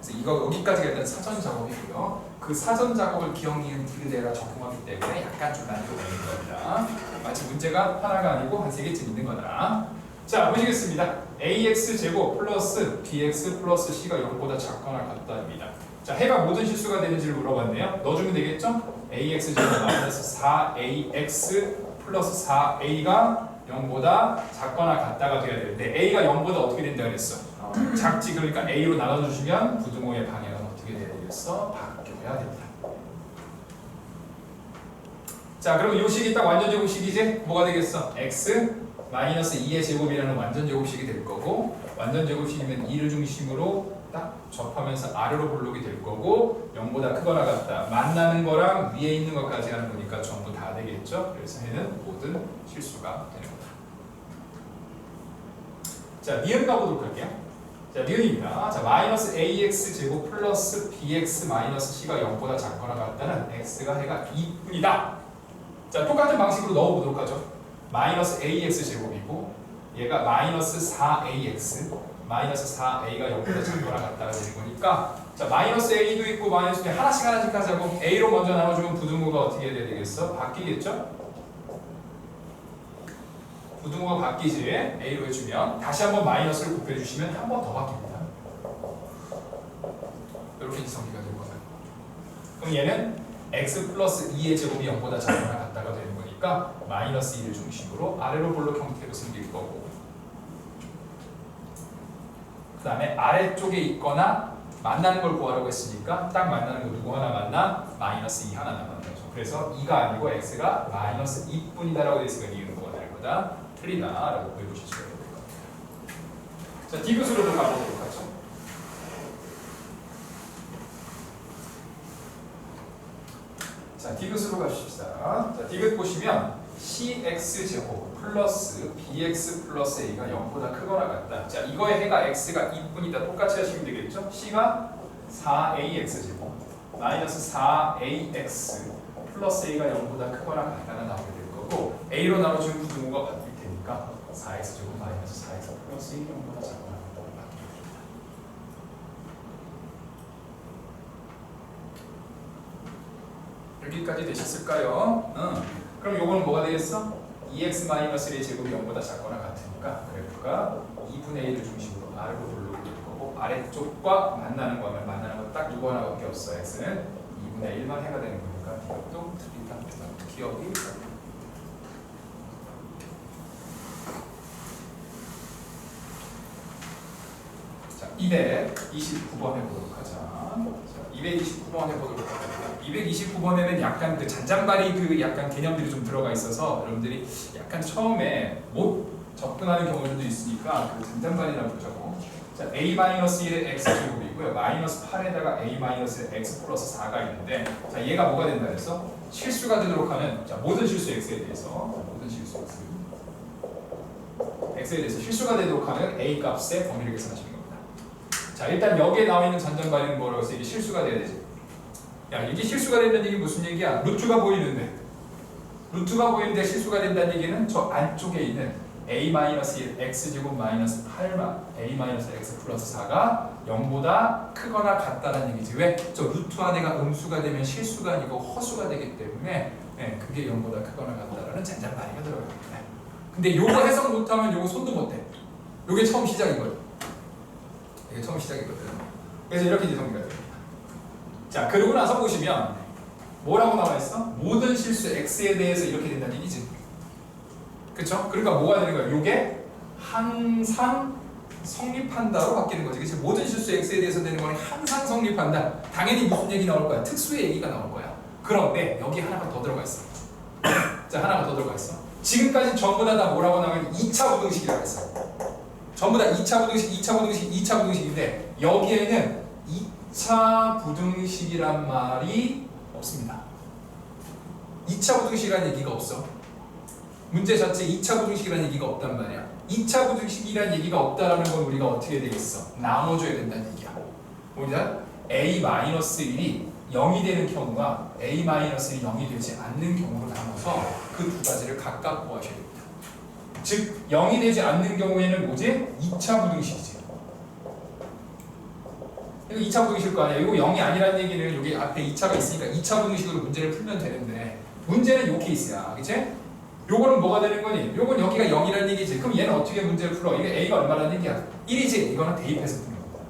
[SPEAKER 1] 그래서 이거 여기까지가 일단 사전 작업이고요. 그 사전 작업을 기억, 니은, 디귿에다 적용하기 때문에 약간 좀 난이도가 있는 겁니다. 마치 문제가 하나가 아니고 한 3개쯤 있는 거다. 자, 보시겠습니다. AX제곱 플러스 BX 플러스 C가 0보다 작거나 같다입니다. 자, 해가 모든 실수가 되는지를 물어봤네요. 넣어주면 되겠죠? AX제곱 마이너스 4AX 플러스 4A가 0보다 작거나 같다가 돼야 되는데 A가 0보다 어떻게 된다 그랬어? 작지. 그러니까 A로 나눠주시면 부등호의 방향은 어떻게 돼야 되겠어? 바뀌어야 됩니다. 자, 그럼 이 식이 딱 완전제곱식이지? 뭐가 되겠어? X 마이너스 2의 제곱이라는 완전제곱식이 될 거고, 완전제곱식이면 2를 중심으로 딱 접하면서 아래로 볼록이 될 거고, 0보다 크거나 같다. 만나는 거랑 위에 있는 것까지 하는 거니까 전부 다 되겠죠? 그래서 해는 모든 실수가 되는 거다. 자, 니은 가보도록 할게요. 자, 니은입니다. 자, 마이너스 AX 제곱 플러스 BX 마이너스 C가 0보다 작거나 같다는 X가 해가 2분이다. 자, 똑같은 방식으로 넣어보도록 하죠. 마이너스 AX 제곱이고 얘가 마이너스 4AX 마이너스 4A가 0보다 작거나 같다가 되는 거니까, 자, 마이너스 A도 있고 마이너스 B 하나씩 하자고. A로 먼저 나눠주면 부등호가 어떻게 해야 되겠어? 바뀌겠죠? 부등호가 바뀌지. A로 해주면 다시 한번 마이너스를 곱해주시면 한 번 더 바뀝니다. 이렇게 정리가 될 거예요. 그럼 얘는 x 플러스 2의 제곱이 0보다 작거나 같다가 되는 거니까 마이너스 2를 중심으로 아래로 볼록 형태로 생길 거고, 그 다음에 아래쪽에 있거나 만나는 걸 구하라고 했으니까 딱 만나는 거 누구 하나 만나? 마이너스 2 하나 남았는 거죠. 그래서 2가 아니고 x가 마이너스 2뿐이다라고 되어 있으니까 이유는 뭐가 다른 거다? 틀리다라고 보여주실 수가 있는 겁니다. 자, 디귿으로도 가보도록 하죠. 자, 디귿으로 갑시다. 자, 디귿 보시면 cx제곱 플러스 bx 플러스 a가 0보다 크거나 같다. 자, 이거의 해가 x가 2뿐이다. 똑같이 하시면 되겠죠? c가 4ax제곱 마이너스 4ax 플러스 a가 0보다 크거나 같다가 나오게 될 거고, a로 나눠주는 부등호가 바뀔 테니까 4x제곱 마이너스 4x 플러스 1이 0보다 작거나 같다고 바뀝니다. 여기까지 되셨을까요? 그럼 요거는 뭐가 되겠어? 2x-1의 제곱이 0보다 작거나 같으니까 그래프가 2분의 1을 중심으로 아래로 올라오게 될 거고, 아래쪽과 만나는 거면 만나는 거 딱 누구 하나밖에 없어. x는 2분의 1만 해가 되는 거니까 이것도 틀리다. 특히 여기 자, 229번 해보도록 하자. 229번 해보도록 하죠. 229번에는 약간 그 잔잔바리 그 약간 개념들이 좀 들어가 있어서 여러분들이 약간 처음에 못 접근하는 경우들도 있으니까 그 잔잔바리라고 부르죠. 자, a-1의 x제곱이고요. 마이너스 8에다가 a-의 x 플러스 4가 있는데, 자, 얘가 뭐가 된다 그랬어? 실수가 되도록 하는, 자, 모든 실수 x에 대해서, 모든 실수 x에 대해서 실수가 되도록 하는 a 값의 범위를 계산하시는 겁니다. 자, 일단 여기에 나와 있는 잔잔바리는 뭐라고 해서 이게 실수가 돼야 되지. 야, 이게 실수가 된다는 얘기 무슨 얘기야? 루트가 보이는데, 루트가 보이는데 실수가 된다는 얘기는 저 안쪽에 있는 a-1 x제곱 마이너스 8만 a-x 플러스 4가 0보다 크거나 같다는 얘기지. 왜? 저 루트 안에가 음수가 되면 실수가 아니고 허수가 되기 때문에 그게 0보다 크거나 같다라는 잔잔바리가 들어가요. 근데 요거 해석 못하면 요거 손도 못해. 요게 처음 시작이거든. 이게 처음 시작이거든. 그래서 이렇게 이제 정리가 됩니다. 자, 그러고 나서 보시면 뭐라고 나와 있어? 모든 실수 x에 대해서 이렇게 된다는 얘기지. 그쵸? 그러니까 뭐가 되는 거야? 요게 항상 성립한다로 바뀌는 거지. 그치? 모든 실수 x에 대해서 되는 거는 항상 성립한다. 당연히 무슨 얘기 나올 거야? 특수의 얘기가 나올 거야. 그런데 여기 하나가 더 들어가 있어. 자, 하나가 더 들어가 있어. 지금까지 전부 다 뭐라고 나오면 2차 부등식이라고 했어. 전부 다 2차 부등식, 2차 부등식, 2차 부등식인데 여기에는 2차 부등식이란 말이 없습니다. 2차 부등식이라는 얘기가 없어. 문제 자체에 2차 부등식이라는 얘기가 없단 말이야. 2차 부등식이라는 얘기가 없다라는 건 우리가 어떻게 되겠어? 나눠줘야 된다는 얘기야. 우리가 a-1이 0이 되는 경우와 a-1이 0이 되지 않는 경우로 나눠서 그 두 가지를 각각 구하셔야 됩니다. 즉 0이 되지 않는 경우에는 뭐지? 2차 부등식이지. 이거 2차 부등식일 거 아니야. 이거 0이 아니라는 얘기는 여기 앞에 2차가 있으니까 2차 부등식으로 문제를 풀면 되는데, 문제는 요 케이스야. 그치? 요거는 뭐가 되는 거니? 요건 여기가 0이라는 얘기지. 그럼 얘는 어떻게 문제를 풀어? 이게 a가 얼마라는 얘기야? 1이지. 이거는 대입해서 푸는 거야.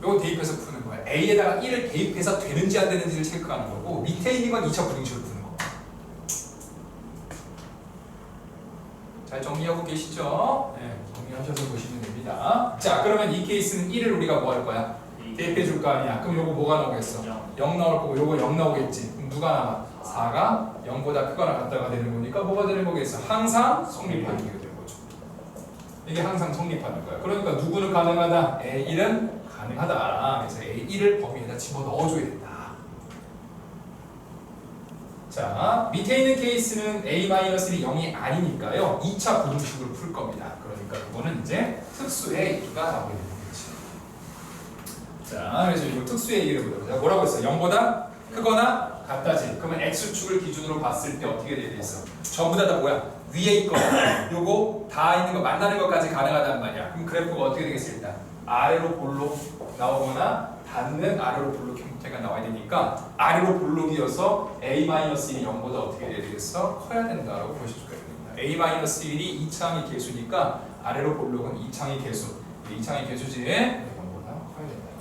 [SPEAKER 1] 요거 대입해서 푸는 거야. a에다가 1을 대입해서 되는지 안 되는지를 체크하는 거고, 밑에 있는 건 2차 부등식으로 푸는 거. 잘 정리하고 계시죠? 네, 정리하셔서 보시면 됩니다. 자, 그러면 이 케이스는 1을 우리가 뭐 할 거야? 대입해 줄 거 아니야. 그럼 요거 뭐가 나오겠어? 0 나올 거고, 요거 0 나오겠지. 그럼 누가 남아? 4가 0보다 크거나 같다가 되는 거니까 뭐가 되는 거겠어? 항상 성립하는 게 되는 거죠. 이게 항상 성립하는 거야. 그러니까 누구는 가능하다? A1은 가능하다. 그래서 A1을 범위에다 집어넣어줘야 된다. 자, 밑에 있는 케이스는 A-1이 0이 아니니까요. 2차 부등식으로 풀 겁니다. 그러니까 그거는 이제 특수의 얘기가 나오게 되는 거지. 자, 그래서 이거 특수의 얘기를 보도록 하자. 뭐라고 했어? 0보다 크거나 같다지. 그러면 x축을 기준으로 봤을 때 어떻게 되겠어? 전부 다 뭐야? 위에 있거나 요거 다 있는 거 만나는 것까지 가능하단 말이야. 그럼 그래프가 어떻게 되겠어? 일단 아래로 볼록 나오거나 닿는 아래로 볼록 형태가 나와야 되니까 아래로 볼록이어서 a-1이 0보다 어떻게 돼야 되겠어? 커야 된다라고 보셔줄 겁니다. a-1이 2창의 개수니까 아래로 볼록은 2창의 개수. 2창의 개수지 0보다 커야 된다고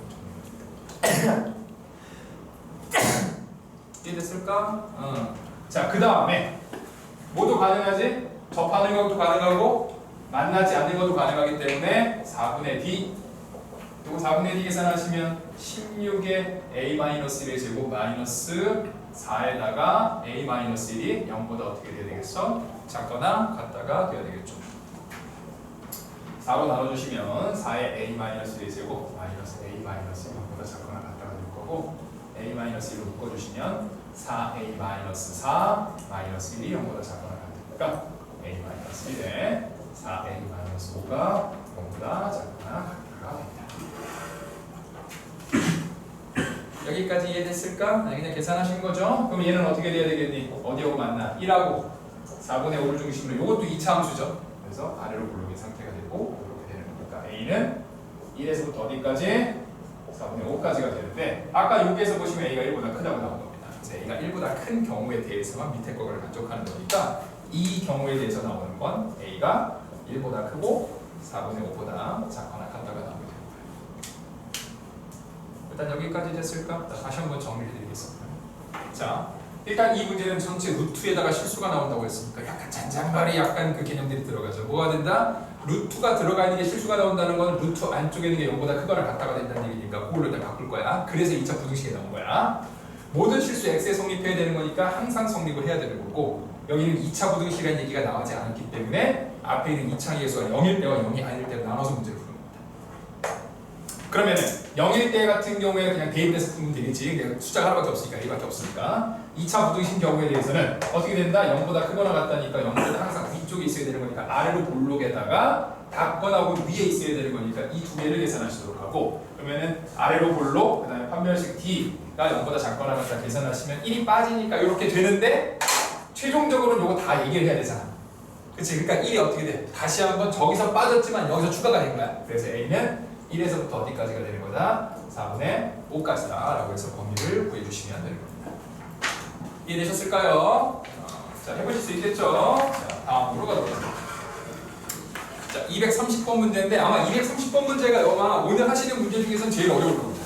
[SPEAKER 1] 정리합니다. 이해됐을까? 자, 그 다음에 모두 가능하지? 접하는 것도 가능하고 만나지 않는 것도 가능하기 때문에 4분의 D 그리고 4분의 D 계산하시면 16의 A-1의 제곱 마이너스 4에다가 A-1이 0보다 어떻게 돼야 되겠어? 작거나 같다가 돼야 되겠죠. 4로 나눠주시면 4의 A-1의 제곱 마이너스 A-1이 0보다 작거나 같다가 될 거고 A-1로 묶어주시면 4A-4 마이너스 1이 0보다 작거나 같으니까 A-1에 4A-5가 0보다 작거나 같다가 됩니다. 여기까지 이해됐을까? 그냥 계산하신 거죠? 그럼 얘는 어떻게 돼야 되겠니? 어디하고 만나? 1하고 4분의 5를 중심으로 이것도 2차 함수죠. 그래서 아래로 굴러긴 상태가 되고 이렇게 되는 거니까 A는 1에서부터 어디까지? 4분의 5까지가 되는데 아까 여기에서 보시면 A가 1보다 크다고 나온 겁니다. 그래서 A가 1보다 큰 경우에 대해서만 밑에 거를 만족하는 거니까 이 경우에 대해서 나오는 건 A가 1보다 크고 4분의 5보다 작거나 같다가 나오게 됩니다. 일단 여기까지 됐을까? 다시 한번 정리해 드리겠습니다. 자, 일단 이 문제는 전체 루트에다가 실수가 나온다고 했으니까 약간 잔잔바리 약간 그 개념들이 들어가죠. 뭐가 된다? 루트가 들어가 있는 게 실수가 나온다는 건 루트 안쪽에 있는 게 0보다 크거나 같다가 된다는 얘기니까 그걸로 일단 바꿀 거야. 그래서 2차 부등식에 나온 거야. 모든 실수 X에 성립해야 되는 거니까 항상 성립을 해야 되는 거고 여기는 2차 부등식이라는 얘기가 나오지 않았기 때문에 앞에 있는 2차 예수가 0일 때와 0이 아닐 때로 나눠서 문제를 푸는 겁니다. 그러면은 0일 때 같은 경우에 그냥 대입해서 풀면 되겠지. 숫자가 하나밖에 없으니까 1밖에 없으니까 2차 부등식 경우에 대해서는 어떻게 된다? 0보다 크거나 같다니까 0보다 항상 위쪽에 있어야 되는 거니까 아래로 볼록에다가 닫거나 혹은 위에 있어야 되는 거니까 이 두 개를 계산하시도록 하고 그러면은 아래로 볼록 그 다음에 판별식 D가 0보다 작거나 같다 계산하시면 1이 빠지니까 이렇게 되는데 최종적으로는 이거 다 얘기를 해야 되잖아. 그치? 그러니까 1이 어떻게 돼? 다시 한번 저기서 빠졌지만 여기서 추가가 된 거야. 그래서 A는 1에서부터 어디까지가 되는 거다? 4분의 5까지다 라고 해서 범위를 구해주시면 되는 겁니다. 이해되셨을까요? 자, 해보실 수 있겠죠? 자, 다음으로 가도록 하겠습니다. 자, 230번 문제인데 아마 230번 문제가 아마 오늘 하시는 문제 중에서는 제일 어려울 겁니다.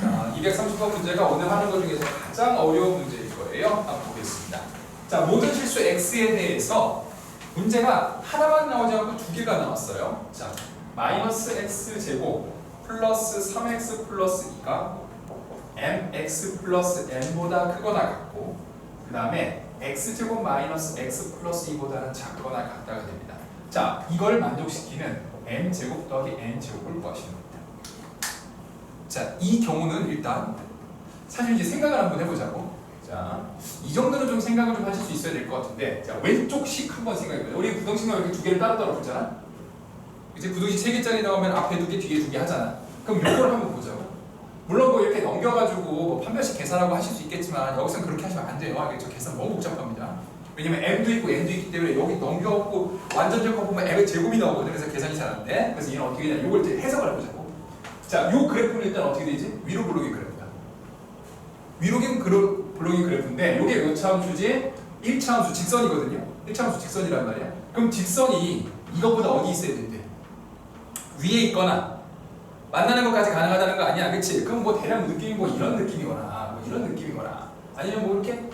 [SPEAKER 1] 자, 230번 문제가 오늘 하는 것 중에서 가장 어려운 문제일 거예요. 한번 보겠습니다. 자, 모든 실수 X에 대해서 문제가 하나만 나오지 않고 두 개가 나왔어요. 자, 마이너스 X 제곱 플러스 3X 플러스 2가 mx 플러스 n보다 크거나 같고 그 다음에 x제곱 마이너스 x 플러스 2보다는 작거나 같다가 됩니다. 자, 이걸 만족시키는 m제곱 더하기 n제곱을 구하시는 겁니다. 자, 이 경우는 일단 사실 이제 생각을 한번 해보자고. 자, 이 정도는 좀 생각을 좀 하실 수 있어야 될 것 같은데 자, 왼쪽식 한번 생각해봐요. 우리 부등식만 이렇게 두 개를 따로따로 보잖아. 이제 부등식 3개짜리 나오면 앞에 2개, 뒤에 2개 하잖아. 그럼 요걸 한번 보자고. 물론 뭐 이렇게 넘겨가지고 뭐 판별식 계산하고 하실 수 있겠지만 여기서는 그렇게 하시면 안 돼요. 알겠죠? 계산 너무 복잡합니다. 왜냐면 m도 있고 n도 있기 때문에 여기 넘겨갖고 완전 제곱 보면 m의 제곱이 나오거든요. 그래서 계산이 잘 안 돼. 그래서 얘는 어떻게 되냐? 요걸 이제 해석을 해보자고. 자, 요 그래프는 일단 어떻게 되지? 위로 블록인 그래프다. 위로 블록인 그래프인데 요게 몇 차 함수지? 1차 함수 직선이거든요. 1차 함수 직선이란 말이야. 그럼 직선이 이것보다 어디 있어야 된대? 위에 있거나 만나는 것까지 가능하다는 거 아니야, 그치? 그럼 뭐 대략 느낌이 뭐 이런 느낌이거나 뭐 이런 느낌이거나 아니면 뭐 이렇게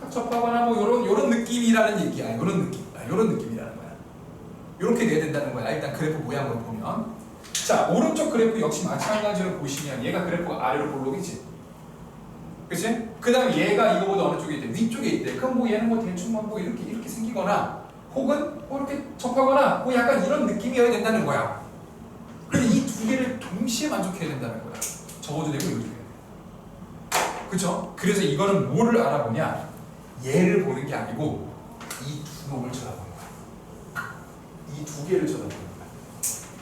[SPEAKER 1] 접하거나 뭐 요런 느낌이라는 얘기야. 요런 느낌이라는 거야. 요렇게 돼야 된다는 거야. 일단 그래프 모양으로 보면 자, 오른쪽 그래프 역시 마찬가지로 보시면 얘가 그래프가 아래로 볼록이지, 그치? 그 다음에 얘가 이거보다 어느 쪽에 있대? 위쪽에 있대. 그럼 뭐 얘는 뭐 대충 뭐 이렇게 생기거나 혹은 뭐 이렇게 접하거나 뭐 약간 이런 느낌이어야 된다는 거야. 근데 이 두 개를 동시에 만족해야 된다는 거야. 적어도 되고 이것도 되고. 그쵸? 그래서 이거는 뭐를 알아보냐? 얘를 보는 게 아니고 이 두 놈을 쳐다보는 거야. 이 두 개를 쳐다보는 거야.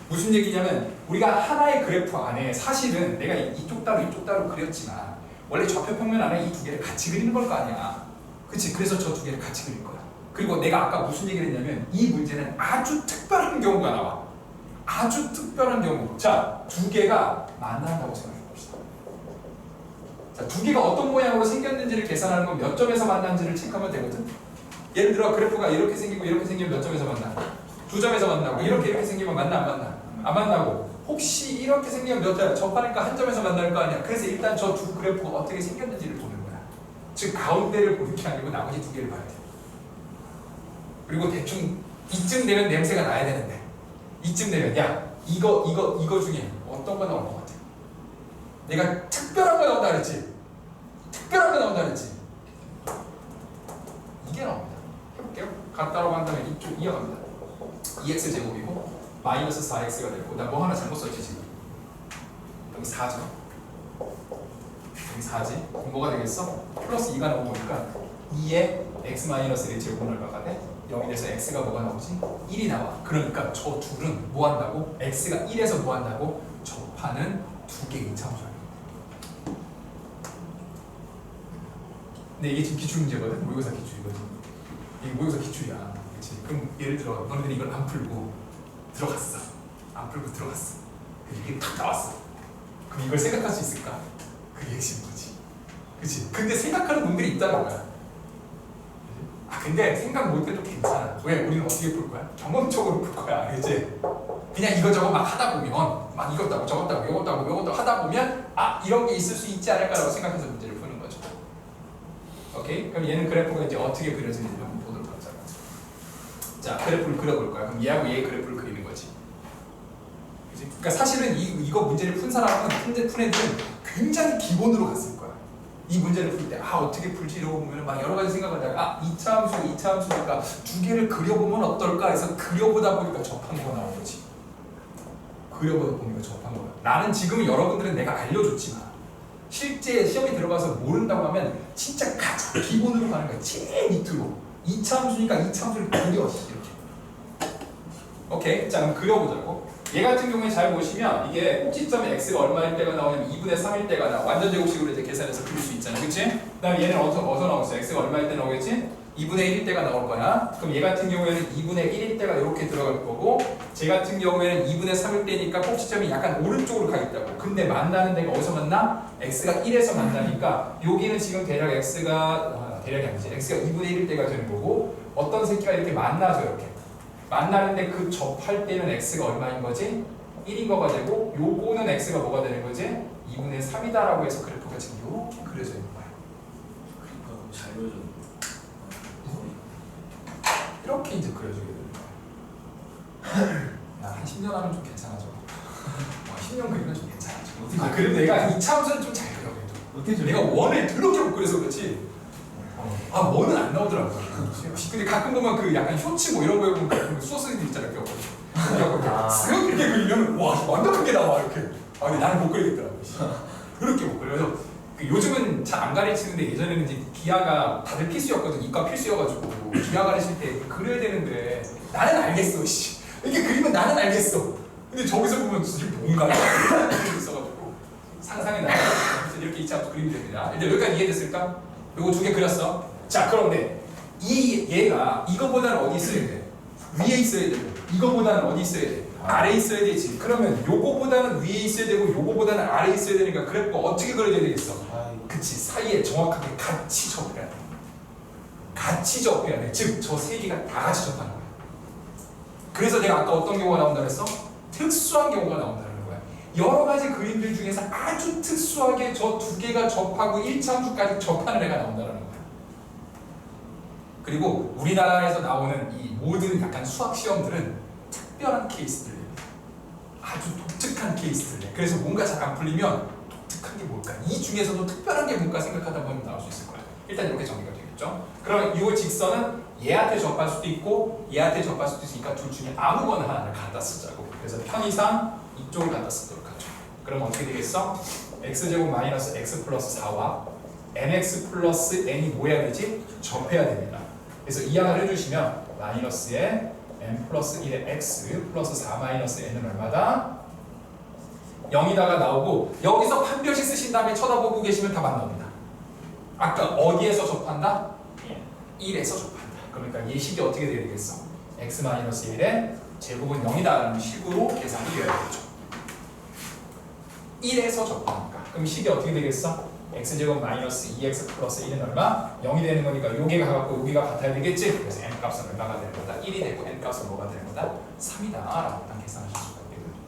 [SPEAKER 1] 무슨 얘기냐면 우리가 하나의 그래프 안에 사실은 내가 이쪽 따로 그렸지만 원래 좌표 평면 안에 이 두 개를 같이 그리는 걸 거 아니야. 그치? 그래서 저 두 개를 같이 그릴 거야. 그리고 내가 아까 무슨 얘기를 했냐면 이 문제는 아주 특별한 경우가 나와. 아주 특별한 경우. 자, 두 개가 만난다고 생각해 봅시다. 자, 두 개가 어떤 모양으로 생겼는지를 계산하는 건 몇 점에서 만난지를 체크하면 되거든. 예를 들어 그래프가 이렇게 생기고 이렇게 생기면 몇 점에서 만나? 2점에서 만나고 이렇게 생기면 만나 안 만나? 안 만나고 혹시 이렇게 생기면 몇 점? 접하니까 한 점에서 만날 거 아니야. 그래서 일단 저 두 그래프가 어떻게 생겼는지를 보는 거야. 즉 가운데를 보는 게 아니고 나머지 두 개를 봐야 돼. 그리고 대충 이쯤 되면 냄새가 나야 되는데 이쯤 되면 야 이거 중에 어떤 거 나올 것 같아? 내가 특별한 거 나온다 그랬지? 특별한 거 나온다 그랬지? 이게 나옵니다. 해볼게요. 같다라고 한다면 이쪽 이어갑니다. 2x 제곱이고 마이너스 4x가 되고 나 뭐 하나 잘못 썼지 지금? 여기 4죠. 여기 4지? 그럼 뭐가 되겠어? 플러스 2가 나오고 보니까 2에 x 마이너스 1의 제곱 얼마가 돼? 0이 돼서 x가 뭐가 나오지? 1이 나와. 그러니까 저 둘은 뭐 한다고? x가 1에서 뭐 한다고? 접하는 두 개의 이차함수야. 근데 이게 지금 기출문제거든? 모의고사 기출이거든. 이게 모의고사 기출이야. 그치? 그럼 예를 들어 너네들이 이걸 안 풀고 들어갔어. 안 풀고 들어갔어. 이게 탁 나왔어. 그럼 이걸 생각할 수 있을까? 그게 핵심인 거지. 그치? 근데 생각하는 놈들이 있다는 거야. 근데 생각 못 해도 괜찮아. 왜? 우리는 어떻게 풀 거야? 경험적으로 풀 거야. 알지? 그냥 이거저거 막 하다 보면 막 이것도 하고 저것도 하고 이것도 하고 이것도 하다 보면 아 이런 게 있을 수 있지 않을까라고 생각해서 문제를 푸는 거죠. 오케이? 그럼 얘는 그래프가 이제 어떻게 그려지는지 한번 보도록 하자. 자, 그래프를 그려볼 거야. 그럼 얘하고 얘의 그래프를 그리는 거지. 그치? 그러니까 사실은 이거 문제를 푼 사람은 푼 애들은 굉장히 기본으로 갔을 거야. 이 문제를 풀 때 어떻게 풀지 이러고 보면 막 여러 가지 생각을 하다가 2차 함수니까 두 개를 그려보면 어떨까 해서 그려보다 보니까 접한 거가 나온 거지. 그려보다 보니까 접한 거야. 나는 지금 여러분들은 내가 알려줬지만 실제 시험에 들어가서 모른다고 하면 진짜 가장 기본으로 가는 거야. 제일 밑으로 2차 함수니까 2차 함수를 그려 이렇게. 오케이, 자 그럼 그려보자고. 얘 같은 경우에 잘 보시면 이게 꼭지점에 x가 얼마일 때가 나오냐면 2분의 3일 때가 나와. 완전 제곱식으로 이제 계산해서 그릴 수 있잖아. 그치? 그 다음에 얘는 어디서 나오겠어? x가 얼마일 때 나오겠지? 2분의 1일 때가 나올 거야. 그럼 얘 같은 경우에는 2분의 1일 때가 이렇게 들어갈 거고 쟤 같은 경우에는 2분의 3일 때니까 꼭지점이 약간 오른쪽으로 가겠다고. 근데 만나는 데가 어디서 만나? x가 1에서 만나니까 여기는 지금 대략 x가 대략이 아니지. x가 2분의 1일 때가 되는 거고 어떤 새끼가 이렇게 만나죠. 이렇게. 만나는데 그 접할 때는 x가 얼마인 거지? 1인 거가 되고 요거는 x가 뭐가 되는 거지? 2분의 3이다라고 해서 그래프가 지금 이렇게 그려져 있는 거야.
[SPEAKER 2] 그러니까 너무 잘 그려졌네.
[SPEAKER 1] 이렇게 이제 그려지게 되는 거야. 한 10년 하면 좀 괜찮아져. 10년 그리면 좀 괜찮아져. 그래도 내가 이 차함수는 좀 잘 그려 그래도.
[SPEAKER 2] 어떻게 좀
[SPEAKER 1] 내가 원을 더럽게 못 그려서 그렇지. 원은 안 나오더라고. 근데 가끔 보면 그 약간 효치 뭐 이런 거에 보면 그 수어스님들 있잖아요. 쓱 이렇게 그리면 와 완벽하게 나와 이렇게. 근데 나는 못 그리겠더라고. 그렇게 못 그려. 그래서 요즘은 잘 안 가르치는데 예전에는 이제 기하가 다들 필수였거든. 이과 필수여가지고 기하 가르칠 때 그려야 되는데 나는 알겠어. 씨. 이렇게 그리면 나는 알겠어. 근데 저기서 보면 진짜 뭔가 있어가지고 상상이 나요. 그래서 이렇게 이차 그리면 됩니다. 일단 여기까지 이해됐을까? 요거 두 개 그렸어. 자, 그런데 얘가 이거보다는 어디 있어야 돼? 위에 있어야 되고 이거보다는 어디 있어야 돼? 아래에 있어야 되지. 그러면 요거보다는 위에 있어야 되고 요거보다는 아래에 있어야 되니까 그래프가 어떻게 그려져야 되겠어? 그치, 사이에 정확하게 같이 접해야 돼. 같이 접해야 돼. 즉, 저 세 개가 다 같이 접하는 거야. 그래서 내가 아까 어떤 경우가 나온다 그랬어? 특수한 경우가 나온다는 거야. 여러 가지 그림들 중에서 아주 특수하게 저 두 개가 접하고 1차 함수까지 접하는 애가 나온다는 거야. 그리고 우리나라에서 나오는 이 모든 약간 수학 시험들은 특별한 케이스들입니다. 아주 독특한 케이스들. 그래서 뭔가 잘 안 풀리면 독특한 게 뭘까? 이 중에서도 특별한 게 뭘까 생각하다 보면 나올 수 있을 거야. 일단 이렇게 정리가 되겠죠. 그럼 이 직선은 얘한테 접할 수도 있고 얘한테 접할 수도 있으니까 둘 중에 아무거나 하나를 갖다 쓰자고. 그래서 편의상 이쪽을 갖다 쓰도록 하죠. 그럼 어떻게 되겠어? x제곱 마이너스 x 플러스 4와 mx 플러스 n이 뭐 해야 되지? 접해야 됩니다. 그래서 이항을 해주시면 마이너스에 m 플러스 1의 x 플러스 4 마이너스 n은 얼마다? 0이다가 나오고 여기서 판별식 쓰신 다음에 쳐다보고 계시면 답 안 나옵니다. 아까 어디에서 접한다? 1에서 접한다. 그러니까 이 식이 어떻게 돼야 되겠어? x 마이너스 1의 제곱은 0이다라는 식으로 계산이 되어야 되죠. 1에서 접하니까. 그럼 식이 어떻게 되겠어? x제곱 마이너스 2x 플러스 1은 얼마? 0이 되는 거니까 여기가 같고 여기가 같아야 되겠지? 그래서 n 값은 얼마가 되는 거다? 1이 되고 n 값은 뭐가 되는 거다? 3이다 라고 딱 계산하실 수가 있겠습니다.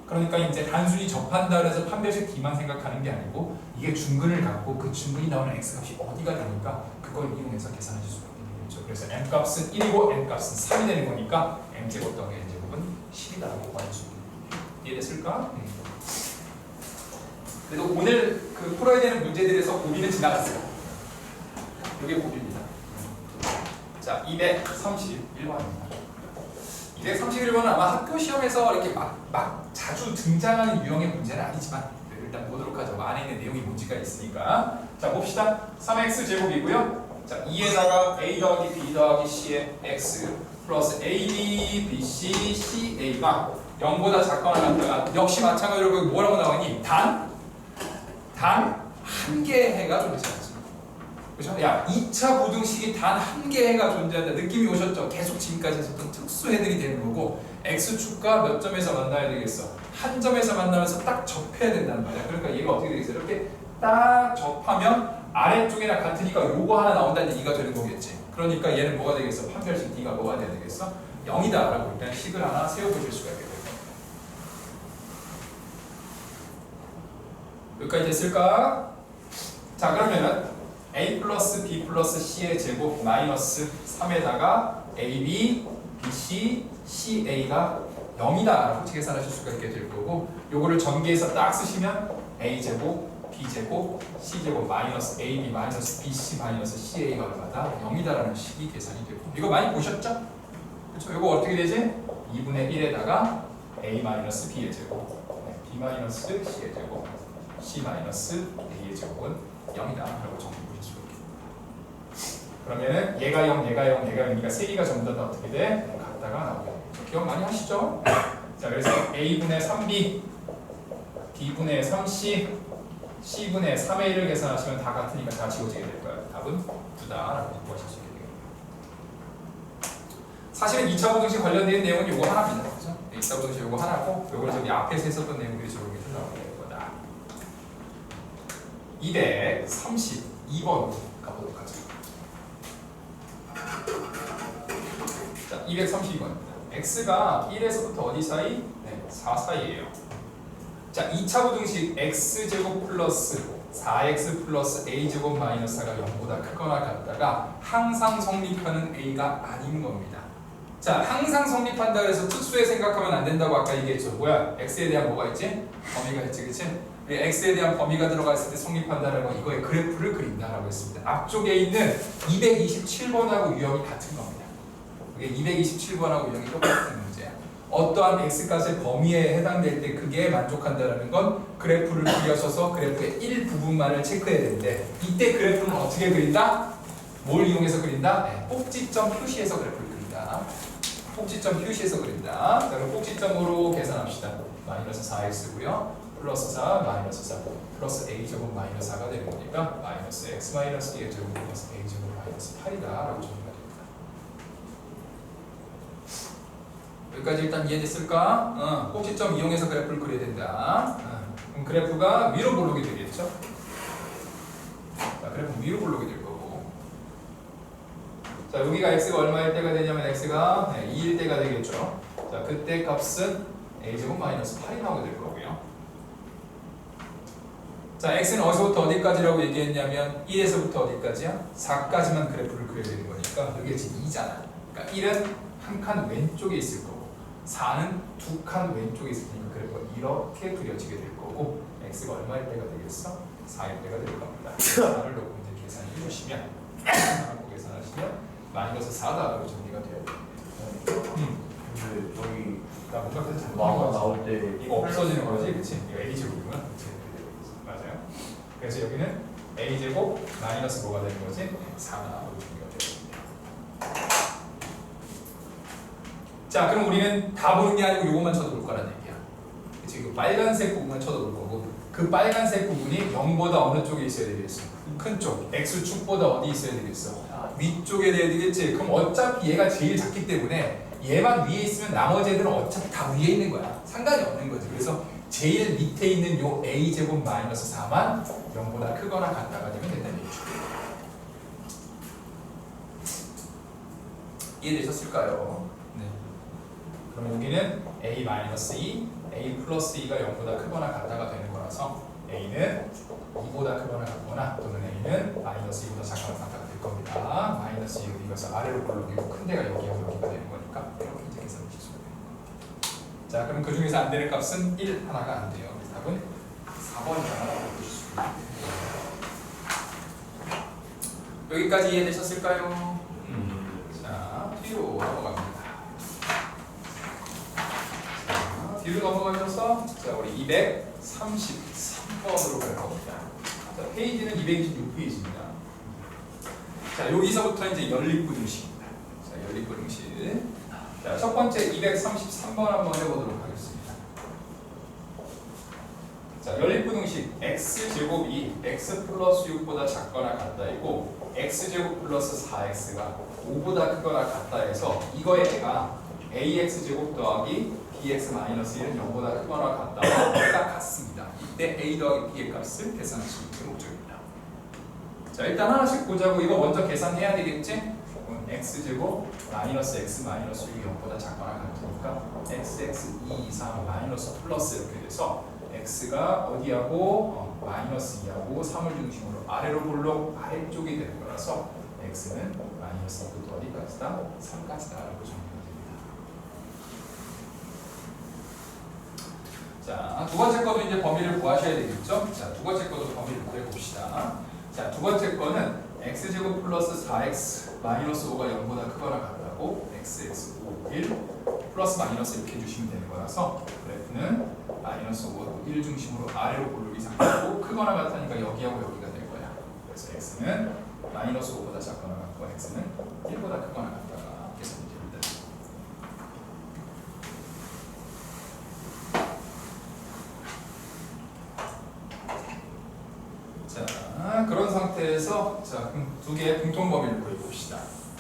[SPEAKER 1] 그러니까 이제 단순히 접한다 그래서 판별식 D만 생각하는 게 아니고 이게 중근을 갖고 그 중근이 나오는 X값이 어디가 되니까 그걸 이용해서 계산하실 수가 있겠죠. 그래서 M값은 1이고 N값은 3이 되는 거니까 M제곱 더하기 N제곱은 10이다라고 구할 수 있는 거예요. 이해됐을까? 그래도 오늘 그 풀어야 되는 문제들에서 고비는 지나갔어요. 이게 고비입니다. 자, 231번입니다. 231번은 아마 학교 시험에서 이렇게 막 자주 등장하는 유형의 문제는 아니지만 일단 보도록 하죠. 안에 있는 내용이 문제가 있으니까. 자, 봅시다. 3x 제곱이고요. 자, 2에다가 a 더하기 b 더하기 c의 x 플러스 ab, bc, ca가 0보다 작거나 같다가 역시 마찬가지로 뭐라고 나오니? 단 한 개의 해가 존재하지. 그렇죠? 야, 2차 부등식이 단 한 개의 해가 존재한다. 느낌이 오셨죠? 계속 지금까지 했었던 특수해들이 되는 거고 x축과 몇 점에서 만나야 되겠어? 한 점에서 만나면서 딱 접해야 된다는 말이야. 그러니까 얘가 어떻게 되겠어? 이렇게 딱 접하면 아래쪽이나 같으니까 요거 하나 나온다는 얘기가 되는 거겠지. 그러니까 얘는 뭐가 되겠어? 판별식 D가 뭐가 돼야 되겠어? 0이다 라고 일단 식을 하나 세워보실 수가 있겠다. 여기까지 됐을까? 자, 그러면은 a 플러스 b 플러스 c의 제곱 마이너스 3에다가 ab, bc, ca가 0이다 라고 계산하실 수가 있게 될 거고 요거를 전개해서 딱 쓰시면 a 제곱, b 제곱, c 제곱 마이너스 ab 마이너스 bc 마이너스 ca가 얼마다 0이다 라는 식이 계산이 되고 이거 많이 보셨죠? 그렇죠? 이거 어떻게 되지? 2분의 1에다가 a 마이너스 b의 제곱, b 마이너스 c의 제곱, c 마이너스 a의 제곱은 0이다 라고 정리 보실 수가 있겠습니다. 그러면은 얘가 0, 얘가 0, 얘가 0이니까 세 개가 전부 다 어떻게 돼? 같다가 나오게 되죠. 기억 많이 하시죠? 자, 그래서 a분의 3b, b분의 3c, c분의 3의 1을 계산하시면 다 같으니까 다 지워지게 될 거예요. 답은 9다 라고 구하실 수 있게 되겠습니다. 사실은 2차 부등식 관련된 내용은 요거 하나입니다. 그렇죠? 2차 부등식 요거 하나고 요걸 저기 앞에서 했었던 내용들이 저렇게 나오게 될 거다. 232번 가보도록 하죠. 자, 232번입니다. x가 1에서부터 어디 사이? 네, 4 사이예요. 자, 2차 부등식 x제곱 플러스 4x 플러스 a제곱 마이너스 4가 0보다 크거나 같다가 항상 성립하는 a가 아닌 겁니다. 자, 항상 성립한다 그래서 특수에 생각하면 안 된다고 아까 얘기했죠. 뭐야? x에 대한 뭐가 있지? 범위가 있지, 그치? x에 대한 범위가 들어가 있을 때 성립한다는 건 이거의 그래프를 그린다라고 했습니다. 앞쪽에 있는 227번하고 유형이 같은 겁니다. 이게 227번하고 유형이 똑같은 문제야. 어떠한 x값의 범위에 해당될 때 그게 만족한다는 건 그래프를 그려서서 그래프의 일부분만을 체크해야 되는데 이때 그래프는 어떻게 그린다? 뭘 이용해서 그린다? 네, 꼭지점 표시해서 그래프를 그린다. 꼭지점 표시해서 그린다. 자, 그럼 꼭지점으로 계산합시다. 마이너스 4x고요. 플러스 4, 마이너스 4, 플러스 a제곱 마이너스 4가 되는 거니까 마이너스 x 마이너스 2제곱 플러스 a제곱 마이너스 8이다 라고 정리가 됩니다. 여기까지 일단 이해됐을까? 꼭지점 이용해서 그래프를 그려야 된다. 그럼 그래프가 위로 볼록이 되겠죠? 자, 그래프 위로 볼록이 될 거고. 자, 여기가 x가 얼마일 때가 되냐면 x가 2일 때가 되겠죠. 자, 그때 값은 a제곱 마이너스 8이 나오게 될 거고요. 자, x는 어디서부터 어디까지라고 얘기했냐면 1에서부터 어디까지야? 4까지만 그래프를 그려야 되는 거니까 여기가 지금 2잖아. 그러니까 1은 한 칸 왼쪽에 있을 거고 4는 두 칸 왼쪽에 있을 테니까 그래프가 이렇게 그려지게 될 거고 x가 얼마일 때가 되겠어? 4일 때가 될 겁니다. 4를 놓고 이제 계산해 주시면 계산하시면 마이너스 4다라고 정리가 돼요.
[SPEAKER 2] 근데 저기
[SPEAKER 1] 나 뭔가 그래서 잘
[SPEAKER 2] 와가 나올 때
[SPEAKER 1] 이거 없어지는 거지, 그치? 이거 a 제곱이구나. 맞아요. 그래서 여기는 a 제곱 마이너스 뭐가 되는 거지? 4가 정리가 되겠습니다. 자, 그럼 우리는 다 보는 게 아니고 요것만 쳐다볼 거라는 얘기야. 그치? 그 빨간색 부분만 쳐다볼 거고 그 빨간색 부분이 0보다 어느 쪽에 있어야 되겠어? 큰 쪽, x축보다 어디 있어야 되겠어? 위쪽에 돼야 되겠지? 그럼 어차피 얘가 제일 작기 때문에 얘만 위에 있으면 나머지 애들은 어차피 다 위에 있는 거야. 상관이 없는 거지. 그래서 제일 밑에 있는 요 a제곱 마이너스 4만 0보다 크거나 같다가 되면 된다는 얘기죠. 이해되셨을까요? 네. 그럼 여기는 a 마이너스 2, a 플러스 2가 0보다 크거나 같다가 되는 거라서 a는 2보다 크거나 같거나 또는 a는 마이너스 2보다 작거나 같다가 될 겁니다. 마이너스 2를 이것을 아래로 볼록이고 큰 데가 여기하고 여기가 되는 거니까 이렇게 이제 계산을 해주시면 됩니다. 자, 그럼 그 중에서 안 되는 값은 1 하나가 안 돼요. 답은 4번이라고 보실 수 있습니다. 여기까지 이해되셨을까요? 자, 뒤로 넘어갑니다. 자, 뒤로 넘어가셔서 자, 우리 233번으로 갈 겁니다. 자, 페이지는 226페이지입니다. 자, 여기서부터 이제 연립부등식입니다. 자, 연립부등식. 자, 첫 번째 233번 한번 해보도록 하겠습니다. 자, 연립부등식 x제곱이 x 플러스 6보다 작거나 같다이고 x제곱 플러스 4x가 5보다 크거나 같다 해서 이거의 해가 ax제곱 더하기 bx 마이너스 1은 0보다 크거나 같다와 해가 같습니다. 이때 a 더하기 b의 값을 계산하시는 게 목적입니다. 자, 일단 하나씩 보자고. 이거 먼저 계산해야 되겠지? x제곱 마이너스 x 마이너스 6이 0보다 작거나 같으니까 xx 2 이상 마이너스 플러스 이렇게 돼서 x가 어디하고 마이너스 2하고 3을 중심으로 아래로 볼록 아래쪽이 되는 거라서 x는 마이너스 2부터 어디까지다? 3까지다라고 정리가 됩니다. 자, 두 번째 거도 이제 범위를 구하셔야 되겠죠? 자, 두 번째 거도 범위를 구해봅시다. 자, 두 번째 거는 x제곱 플러스 4x 마이너스 5가 0보다 크거나 같다고 xx 5, 1 플러스 마이너스 이렇게 해주시면 되는 거라서 그래프는 마이너스 5, 1 중심으로 아래로 볼록이 상하고 크거나 같으니까 여기하고 여기가 될 거야. 그래서 x는 마이너스 5보다 작거나 같고 x는 1보다 크거나 같다가 계산이 됩니다. 자, 그런 상태에서 자, 두 개의 공통 범위를 구해봅시다.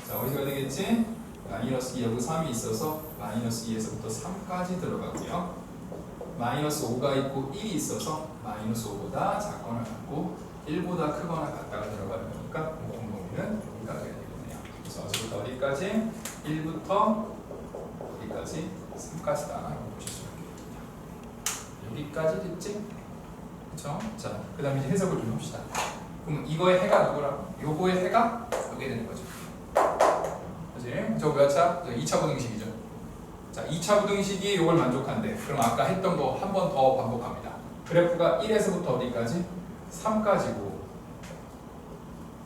[SPEAKER 1] 자, 어디가 되겠지? 마이너스 2하고 3이 있어서 마이너스 2에서부터 3까지 들어가고요. 마이너스 5가 있고 1이 있어서 마이너스 5보다 작거나 같고 1보다 크거나 같다가 들어가는 거니까 공통 범위는 여기가 돼야 되겠네요. 그래서 어디부터 어디까지? 1부터 어디까지? 3까지다. 보실 수 있겠습니다. 여기까지 됐지? 그렇죠? 자, 그 다음에 이제 해석을 좀 합시다. 그럼 이거의 해가 누구라고? 요거의 해가 여기 되는 거죠. 그지? 저 몇 차? 2차 부등식이죠. 자, 2차 부등식이 요걸 만족한대. 그럼 아까 했던 거 한 번 더 반복합니다. 그래프가 1에서부터 어디까지? 3까지고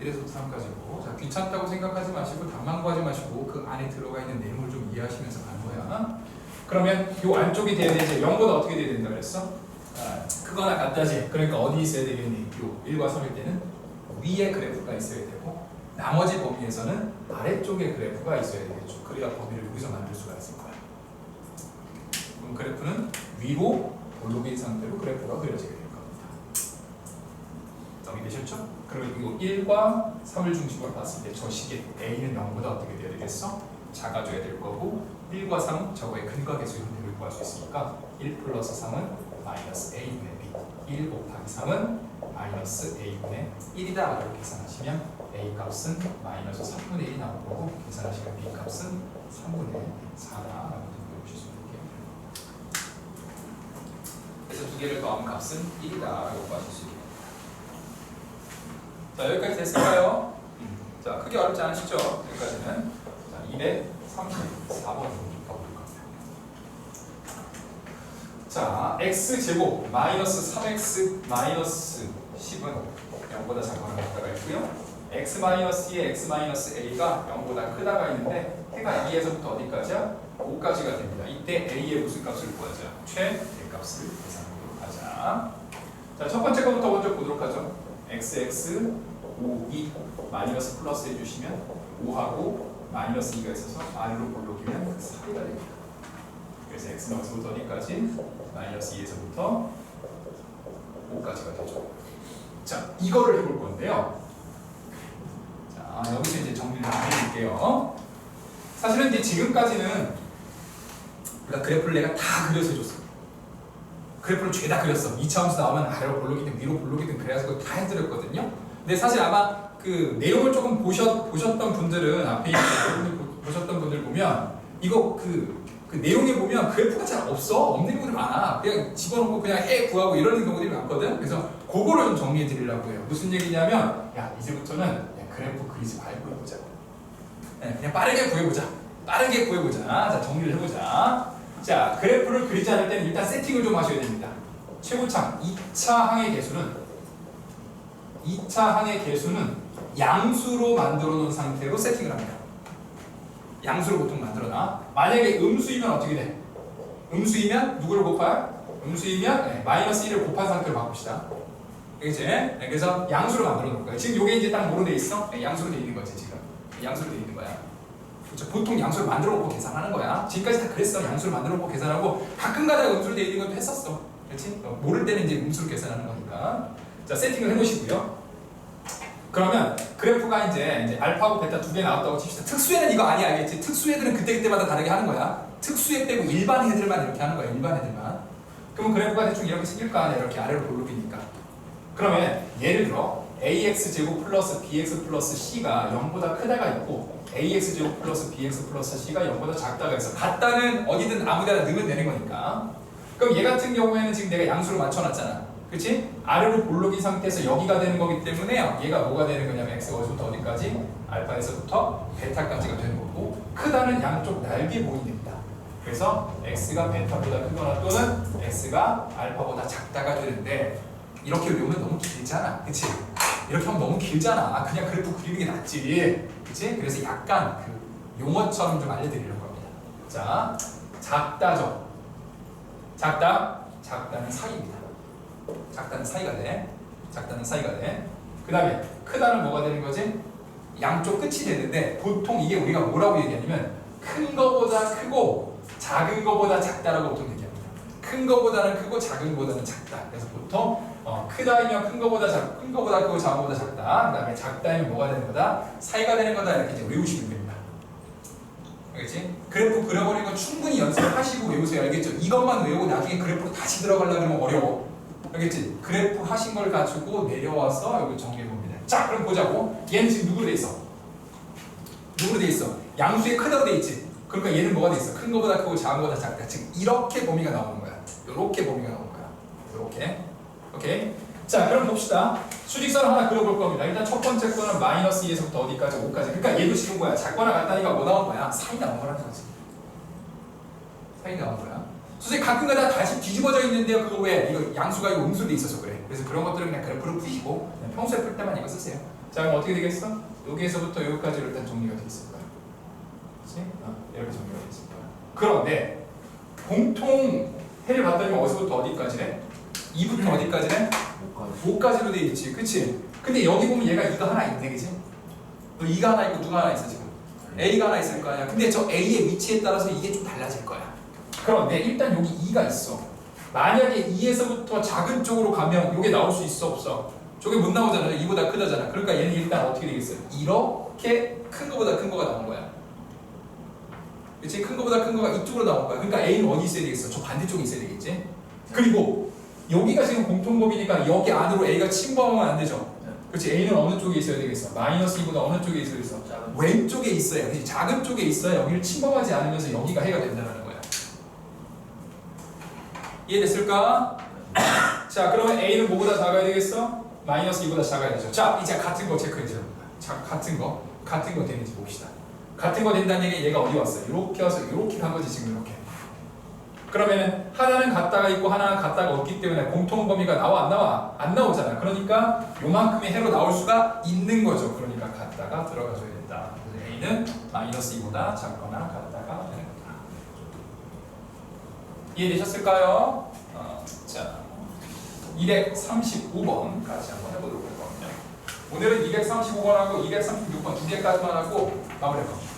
[SPEAKER 1] 1에서부터 3까지고 자, 귀찮다고 생각하지 마시고 답만 구하지 마시고 그 안에 들어가 있는 내용을 좀 이해하시면서 가는 거야. 그러면 요 안쪽이 돼야 되지. 0보다 어떻게 돼야 된다 그랬어? 크거나 같다지. 그러니까 어디 있어야 되겠니? 요 1과 3일 때는 위에 그래프가 있어야 되고 나머지 범위에서는 아래쪽에 그래프가 있어야 되겠죠. 그래야 범위를 여기서 만들 수가 있을 거야. 그럼 그래프는 위로 볼록인 상태로 그래프가 그려지게 될 겁니다. 정리되셨죠? 그리고 이거 1과 3을 중심으로 봤을 때 저 식의 a는 0보다 어떻게 돼야 되겠어? 작아져야 될 거고 1과 3 저거의 근각계수 형태를 구할 수 있으니까 1 플러스 3은 마이너스 a분의 b 1 곱하기 3은 마이너스 a분의 1이다 라고 계산하시면 a 값은 마이너스 3분의 1이 나올 거고 계산하시면 b 값은 3분의 4다 라고 보실 수 있게 됩니다. 그래서 두 개를 더하면 값은 1이다 라고 구하실 수 있게 됩니다. 자, 여기까지 됐을까요? 자, 크게 어렵지 않으시죠? 여기까지는. 자, 234번 자, x제곱 마이너스 3x 마이너스 10은 0보다 작거나 같다가 있고요. x 마이너스 2에 x 마이너스 a가 0보다 크다가 있는데 해가 2에서부터 어디까지야? 5까지가 됩니다. 이때 a의 무슨 값을 구하자? 최대값을 계산하도록 하자. 자, 첫 번째 거부터 먼저 보도록 하죠. xx 5, 2 마이너스 플러스 해주시면 5하고 마이너스 2가 있어서 아래로 볼록이면 4가 됩니다. 그래서 x는 어디서부터 어디까지? 마이너스 2에서부터 5까지가 되죠. 자, 이거를 해볼 건데요. 자, 여기서 이제 정리를 안 해줄게요. 사실은 이제 지금까지는 우리가 그래프를 내가 다 그려서 해줬어. 그래프를 죄다 그렸어. 2차원에서 나오면 아래로 볼록이든 위로 볼록이든 그래가지고 다 해드렸거든요. 근데 사실 아마 그 내용을 조금 보셨던 분들은 앞에 있는 내용을 보셨던 분들 보면 이거 그 그 내용에 보면 그래프가 잘 없는 경우들이 많아. 그냥 집어넣고 그냥 해 구하고 이러는 경우들이 많거든. 그래서 그거를 좀 정리해 드리려고 해요. 무슨 얘기냐면 야 이제부터는 그래프 그리지 말고 해보자. 그냥 빠르게 구해보자. 자 정리를 해보자. 자 그래프를 그리지 않을 때는 일단 세팅을 좀 하셔야 됩니다. 최고창 2차 항의 개수는 양수로 만들어 놓은 상태로 세팅을 합니다. 양수로 보통 만들어놔. 만약에 음수이면 어떻게 돼? 음수이면 누구를 곱해요? 음수이면 마이너스 1을 곱한 상태로 바꿉시다. 그치? 그래서 양수로 만들어 놓을 거야. 지금 요게 이제 딱 뭐로 돼 있어? 양수로 돼 있는 거지 지금. 양수로 돼 있는 거야. 그렇죠? 보통 양수를 만들어 놓고 계산하는 거야. 지금까지 다 그랬어. 양수를 만들어 놓고 계산하고 가끔가다 음수로 돼 있는 것도 했었어. 그렇지? 모를 때는 이제 음수로 계산하는 거니까. 자 세팅을 해놓으시고요. 그러면 그래프가 이제 알파하고 베타 두 개 나왔다고 칩시다. 특수애는 이거 아니야, 알겠지? 특수애들은 그때그때마다 다르게 하는 거야. 특수애 빼고 일반 애들만 이렇게 하는 거야, 일반 애들만. 그러면 그래프가 대충 이렇게 생길 거 아니야, 이렇게 아래로 볼록이니까. 그러면 예를 들어 ax제곱 플러스 bx 플러스 c가 0보다 크다가 있고 ax제곱 플러스 bx 플러스 c가 0보다 작다가 있어. 같다는 어디든 아무데나 넣으면 되는 거니까. 그럼 얘 같은 경우에는 지금 내가 양수로 맞춰놨잖아. 그치? 아래로 볼록인 상태에서 여기가 되는 거기 때문에 얘가 뭐가 되는 거냐면 x가 어디서부터 어디까지? 알파에서부터 베타까지가 되는 거고 크다는 양쪽 날개 보인답니다. 그래서 x가 베타보다 크거나 또는 x가 알파보다 작다가 되는데 이렇게 외우면 너무 길잖아. 그치? 이렇게 하면 너무 길잖아. 그냥 그래프 그리는 게 낫지. 그치? 그래서 약간 그 용어처럼 좀 알려드리려고 합니다. 자, 작다죠. 작다는 사이입니다. 작다는 사이가 돼. 그 다음에 크다는 뭐가 되는 거지? 양쪽 끝이 되는데 보통 이게 우리가 뭐라고 얘기하냐면 큰 거보다 크고 작은 거보다 작다라고 보통 얘기합니다. 큰 거보다는 크고 작은 거보다는 작다. 그래서 보통 크다이면 큰 거보다 크고 작은 거보다 작다. 그 다음에 작다이면 뭐가 되는 거다? 사이가 되는 거다. 이렇게 이제 외우시면 됩니다. 알겠지? 그래프 그려버리는 거 충분히 연습하시고 외우세요. 알겠죠? 이것만 외우고 나중에 그래프로 다시 들어가려고 하면 어려워. 알겠지? 그래프 하신 걸 가지고 내려와서 여기 정리해봅니다. 자, 그럼 보자고. 얘는 지금 누구로 돼 있어? 양수에 크다고 돼 있지? 그러니까 얘는 뭐가 돼 있어? 큰 거보다 크고 작은 거보다 작다. 지금 이렇게 범위가 나오는 거야. 이렇게 범위가 나오는 거야. 이렇게. 오케이? 자, 그럼 봅시다. 수직선을 하나 그려볼 겁니다. 일단 첫 번째 거는 마이너스 2에서부터 어디까지? 5까지. 그러니까 얘도 지금 뭐야? 작거나 같다니까 뭐 나온 거야? 사이 나온 거라는 거지. 사이 나온 거야. 선생님 가끔가다 다시 뒤집어져 있는데요. 그거 왜? 이거 양수가 이거 음수로 돼 있어서 그래. 그래서 그런 것들은 그냥 그래프를 푸시고 그냥 평소에 풀 때만 이거 쓰세요. 자, 그럼 어떻게 되겠어? 여기에서부터 여기까지로 일단 정리가 돼 있을 거야. 그렇지? 이렇게 정리가 돼 있을 거야. 그런데 공통 해를 봤더니 어디서부터 어디까지래? 2부터 어디까지래? 5까지로 돼 있지. 그치? 근데 여기 보면 얘가 2가 하나 있네. 그치? 2가 하나 있고 누가 하나 있어 지금? A가 하나 있을 거 아니야. 근데 저 A의 위치에 따라서 이게 좀 달라질 거야. 그런데 일단 여기 2가 있어. 만약에 2에서부터 작은 쪽으로 가면 이게 나올 수 있어 없어? 저게 못 나오잖아요. 2보다 크다잖아. 그러니까 얘는 일단 어떻게 되겠어요? 이렇게 큰 거보다 큰 거가 나온 거야. 그치? 큰 거보다 큰 거가 이쪽으로 나온 거야. 그러니까 A는 어디 있어야 되겠어? 저 반대쪽에 있어야 되겠지? 그리고 여기가 지금 공통범위니까 여기 안으로 A가 침범하면 안 되죠? 그렇지? A는 어느 쪽에 있어야 되겠어? 마이너스 2보다 어느 쪽에 있어야 되겠어? 왼쪽에 있어야. 그치? 작은 쪽에 있어야 여기를 침범하지 않으면서 여기가 해가 된다는 거야. 이해됐을까? 자, 그러면 A는 뭐보다 작아야 되겠어? 마이너스 2보다 작아야 되죠. 자, 이제 같은 거 체크해줘요. 자, 같은 거 되는지 봅시다. 같은 거 된다는 얘기 얘가 어디 왔어요? 이렇게 와서 이렇게 간 거지 지금 이렇게. 그러면은 하나는 같다가 있고 하나는 같다가 없기 때문에 공통 범위가 나와 안 나와? 안 나오잖아. 그러니까 요만큼의 해로 나올 수가 있는 거죠. 그러니까 같다가 들어가줘야 된다. 그래서 A는 마이너스 2보다 작거나 같다가 되는 거다. 이해되셨을까요? 자, 235번까지 한번 해보도록 할 겁니다. 오늘은 235번하고 236번 두 개까지만 하고 마무리할 겁니다.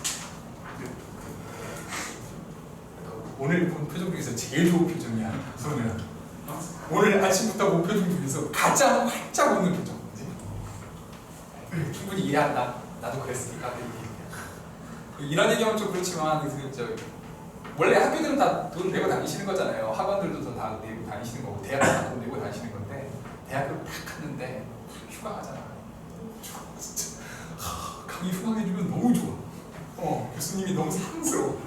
[SPEAKER 1] 오늘 본 표정 중에서 제일 좋은 표정이야, 소은아. 오늘 아침부터 본 표정 중에서 가장 활짝 웃는 표정. 충분히 이해한다. 나도 그랬으니까. 이런 얘기하면 좀 그렇지만 원래 학교들은 다 돈 내고 다니시는 거잖아요. 학원들도 돈 다 내고 다니시는 거고 대학도 다 돈 내고 다니시는 건데 대학을 딱 갔는데 휴가 가잖아. 진짜 강의 휴강해주면 너무 좋아. 교수님이 너무 사랑스러워.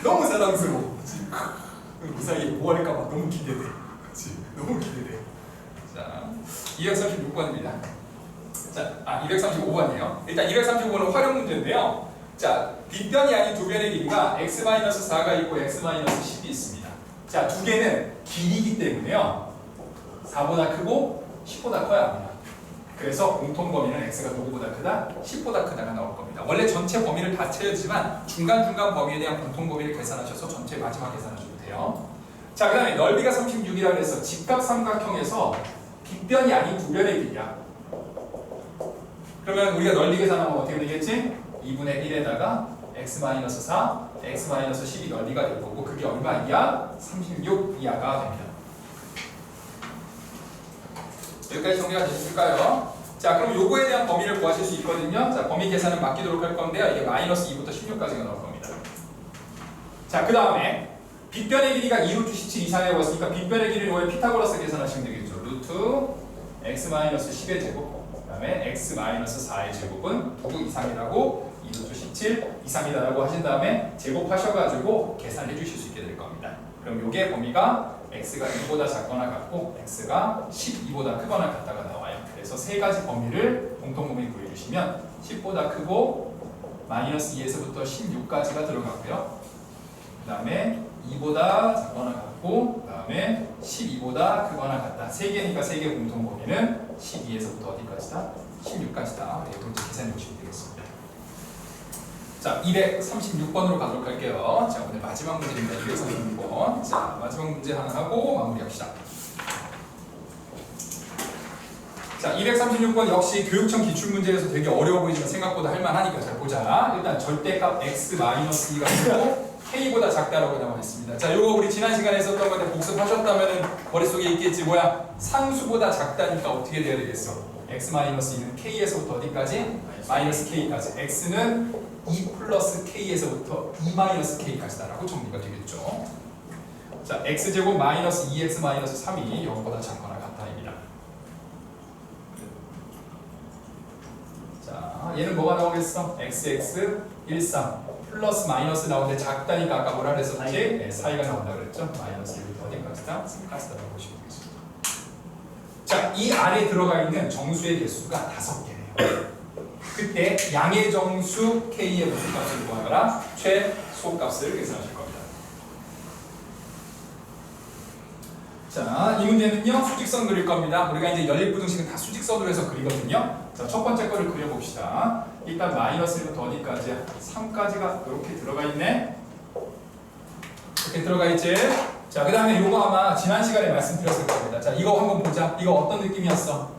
[SPEAKER 1] 너무 사랑스러워. 그 사이에 뭐 할까 봐 너무 기대돼. 그치? 너무 기대돼. 자, 236번입니다. 자, 235번이에요. 일단 235번은 활용 문제인데요. 자, 빗변이 아닌 두 변의 길이가 x-4가 있고 x-10이 있습니다. 자, 두 개는 길이기 때문에요. 4보다 크고 10보다 커야 합니다. 그래서 공통 범위는 x가 누구보다 크다? 10보다 크다가 나올 겁니다. 원래 전체 범위를 다 채우지만 중간중간 범위에 대한 공통 범위를 계산하셔서 전체 마지막 계산하셔도 돼요. 자, 그 다음에 넓이가 36이라고 해서 직각 삼각형에서 빗변이 아닌 두 변의 길이야. 그러면 우리가 넓이 계산하면 어떻게 되겠지? 2분의 1에다가 x-4, x-10이 넓이가 될 거고 그게 얼마 이하? 36 이하가 됩니다. 여기까지 정리가 되실까요? 자, 그럼 요거에 대한 범위를 구하실 수 있거든요. 자, 범위 계산은 맡기도록 할 건데요. 이게 -2부터 16까지가 나올 겁니다. 자, 그 다음에 빗변의 길이가 2루트 17 이상이라고 했으니까 빗변의 길이를 왜 피타고라스 계산하시면 되겠죠. 루트 x-10의 제곱 그 다음에 x-4의 제곱은 9 이상이라고 2루트 17 이상이다라고 하신 다음에 제곱하셔가지고 계산해 주실 수 있게 될 겁니다. 그럼 요게 범위가 x가 2보다 작거나 같고 x가 12보다 크거나 같다가 나와요. 그래서 세 가지 범위를 공통 범위 구해주시면 10보다 크고 -2에서부터 16까지가 들어가고요. 그 다음에 2보다 작거나 같고 그 다음에 12보다 크거나 같다. 세 개니까 세 개 공통 범위는 12에서부터 어디까지다? 16까지다. 이렇게 계산해 주시면 되겠습니다. 자, 236번으로 가도록 할게요. 자, 오늘 마지막 문제입니다. 236번. 자, 마지막 문제 하나 하고 마무리합시다. 자, 236번 역시 교육청 기출문제에서 되게 어려워 보이지만 생각보다 할만하니까 잘 보자. 일단 절대값 x-2가 있고 k보다 작다라고 나와 있습니다. 자, 요거 우리 지난 시간에 했었던 건데 복습하셨다면 머릿속에 있겠지. 뭐야? 상수보다 작다니까 어떻게 돼야 되겠어? x-2는 k에서부터 어디까지? -k까지. x는 2 플러스 k에서부터 2-k까지다라고 정리가 되겠죠. 자, x제곱 -2x-3이 0보다 작거나 같다입니다. 자, 얘는 뭐가 나오겠어? xx 13 플러스 마이너스 나오는데 작다니까 아까 뭐라 그랬었지? 네, 사이가 나온다 그랬죠? -1부터 어디까지다? 3까지다라고 보시면 되겠습니다. 자, 이 안에 들어가 있는 정수의 개수가 5개네요. 그때 양의 정수 k의 무슨 값을 구하거나 최소값을 계산하실 겁니다. 자, 이 문제는요 수직선 그릴 겁니다. 우리가 이제 연립부등식은 다 수직선으로 해서 그리거든요. 자, 첫 번째 거를 그려봅시다. 일단 -1부터 어디까지야? 3까지가 이렇게 들어가 있네. 이렇게 들어가 있지. 자, 그 다음에 요거 아마 지난 시간에 말씀드렸을 겁니다. 자, 이거 한번 보자. 이거 어떤 느낌이었어?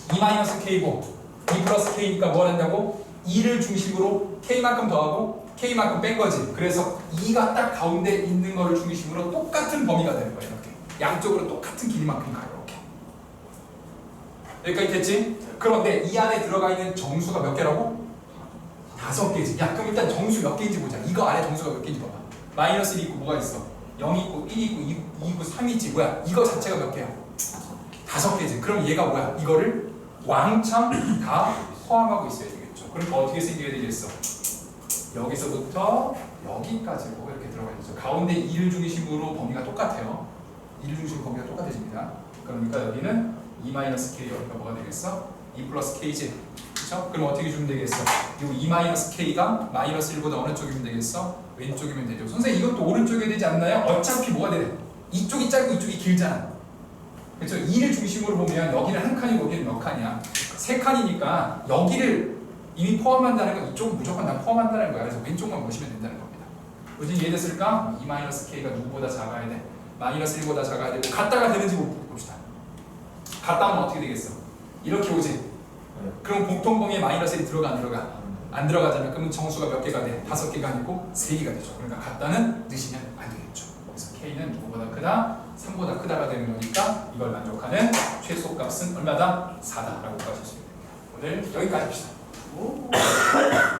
[SPEAKER 1] 2-k고 2 플러스 k니까 뭘 한다고? 2를 중심으로 k만큼 더하고 k만큼 뺀 거지. 그래서 2가 딱 가운데 있는 거를 중심으로 똑같은 범위가 되는 거야. 이렇게 양쪽으로 똑같은 길이만큼 가요. 이렇게 여기까지 됐지? 그런데 이 안에 들어가 있는 정수가 몇 개라고? 5개지. 야, 그럼 일단 정수 몇 개인지 보자. 이거 안에 정수가 몇 개인지 봐봐. -1 있고 뭐가 있어? 0 있고 1 있고 2 있고 3 있지. 뭐야? 이거 자체가 몇 개야? 5개지. 그럼 얘가 뭐야? 이거를 왕창 다 포함하고 있어야 되겠죠. 그럼 어떻게 생겨야 되겠어? 여기서부터 여기까지로 이렇게 들어가 있죠. 가운데 2를 중심으로 범위가 똑같아요. 2를 중심으로 범위가 똑같아집니다. 그러니까 여기는 2-k 여기가 뭐가 되겠어? 2 플러스 k지. 그렇죠? 그럼 어떻게 주면 되겠어? 이 2-k가 -1보다 어느 쪽이면 되겠어? 왼쪽이면 되죠. 선생님 이것도 오른쪽이 되지 않나요? 어차피 뭐가 돼? 이쪽이 짧고 이쪽이 길잖아. 그렇죠? 2를 중심으로 보면 여기는 한 칸이고 여기는 몇 칸이야? 3칸이니까 여기를 이미 포함한다는 건 이쪽은 무조건 다 포함한다는 거야. 그래서 왼쪽만 보시면 된다는 겁니다. 요즘 이해됐을까? 2-k가 누구보다 작아야 돼? -1보다 작아야 되고 같다가 되는지 봅시다. 같다면 어떻게 되겠어? 이렇게 오지? 그럼 공통범위에 -1이 들어가 안 들어가? 안 들어가잖아. 그러면 정수가 몇 개가 돼? 5개가 아니고 3개가 되죠. 그러니까 같다는 넣으시면 안 되겠죠. 그래서 k는 누구보다 크다? 3보다 크다가 되는 거니까 이걸 만족하는 최소값은 얼마다? 4다라고 가실 수 있습니다. 오늘 여기까지 합시다.